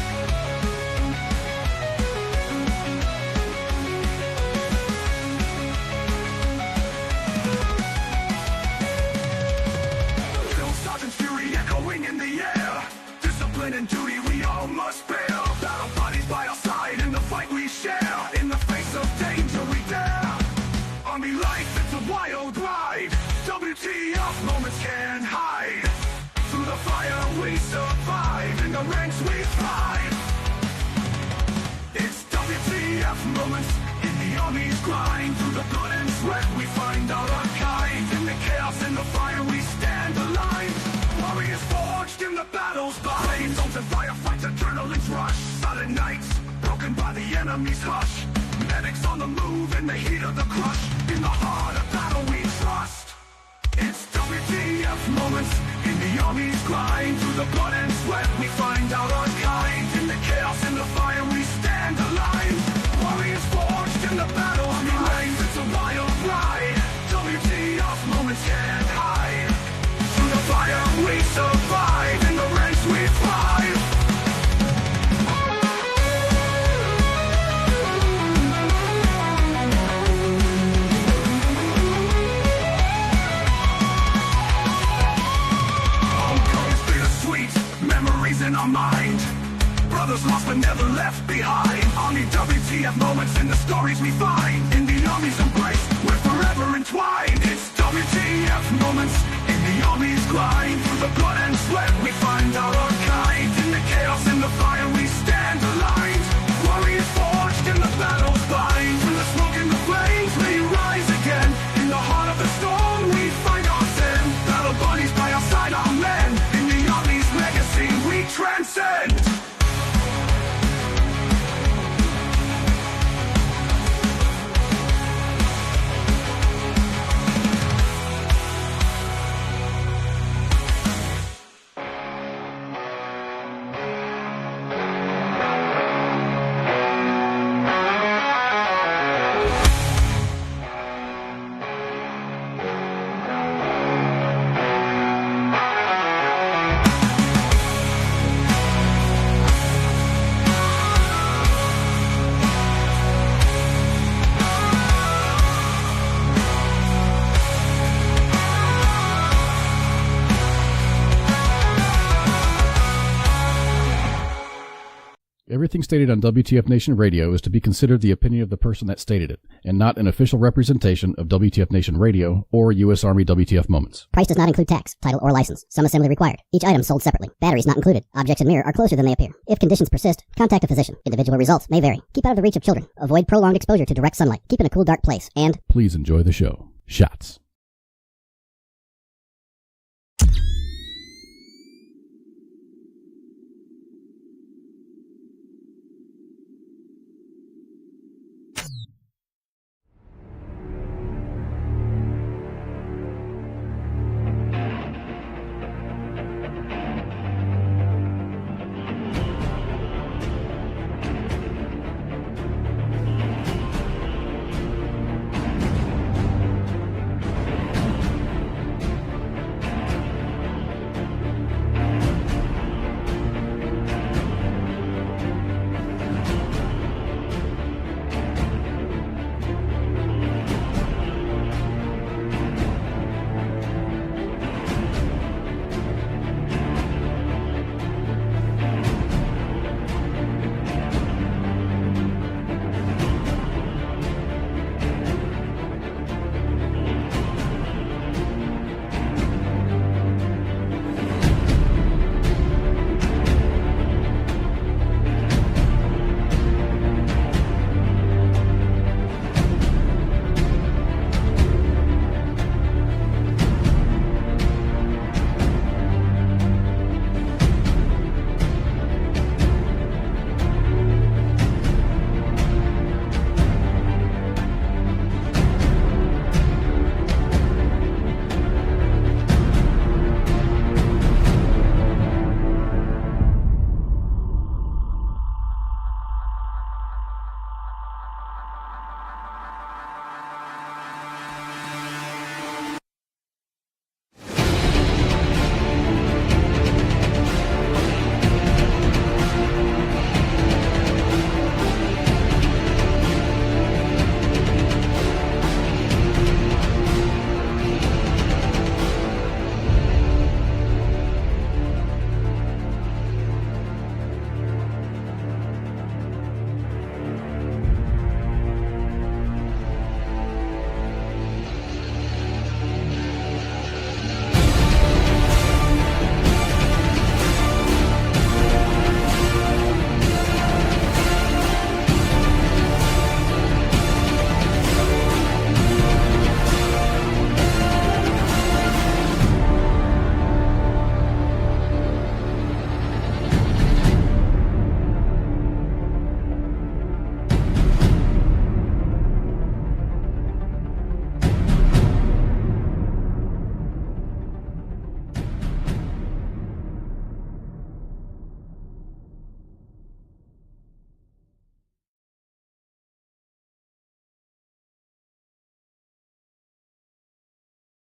Drill sergeant fury echoing in the air. Discipline and duty we all must bear. Battle bodies by our side in the fight we share. In the face of danger we dare. Army life, it's a wild ride. W.T.F moments can't hide. Through the fire we survive. In the ranks we thrive. It's W.T.F moments in the army's grind. Through the blood and sweat we find our kind. In the chaos, in the fire we stand aligned. Warriors forged in the battle's bind. Zones and firefights, adrenaline's rush. Silent nights, broken by the enemy's hush. Medics on the move in the heat of the crush. In the heart of battle we trust. It's W.T.F moments in the army's grind. Through the blood and sweat we find out our kind. In the chaos, in the fire we stand aligned. Warriors forged in the battle. Army life, it's a wild ride. W.T.F moments can't hide. Through the fire we survive. In the ranks we thrive. Memories in our mind. Brothers lost but never left behind. Army W.T.F moments in the stories we find. In the army's embrace, we're forever entwined. It's W.T.F moments in the army's grind. Through the blood and sweat we find our kind. In the chaos, in the fire we stand aligned. Warriors forged in the battle's bind. Through the smoke and the flames we rise again. In the heart of the storm we find our sin. Battle buddies by our side, our men. In the army's legacy we transcend. Everything stated on WTF Nation Radio is to be considered the opinion of the person that stated it, and not an official representation of WTF Nation Radio or U.S. Army WTF Moments. Price does not include tax, title, or license. Some assembly required. Each item sold separately. Batteries not included. Objects in mirror are closer than they appear. If conditions persist, contact a physician. Individual results may vary. Keep out of the reach of children. Avoid prolonged exposure to direct sunlight. Keep in a cool, dark place. And please enjoy the show. Shots.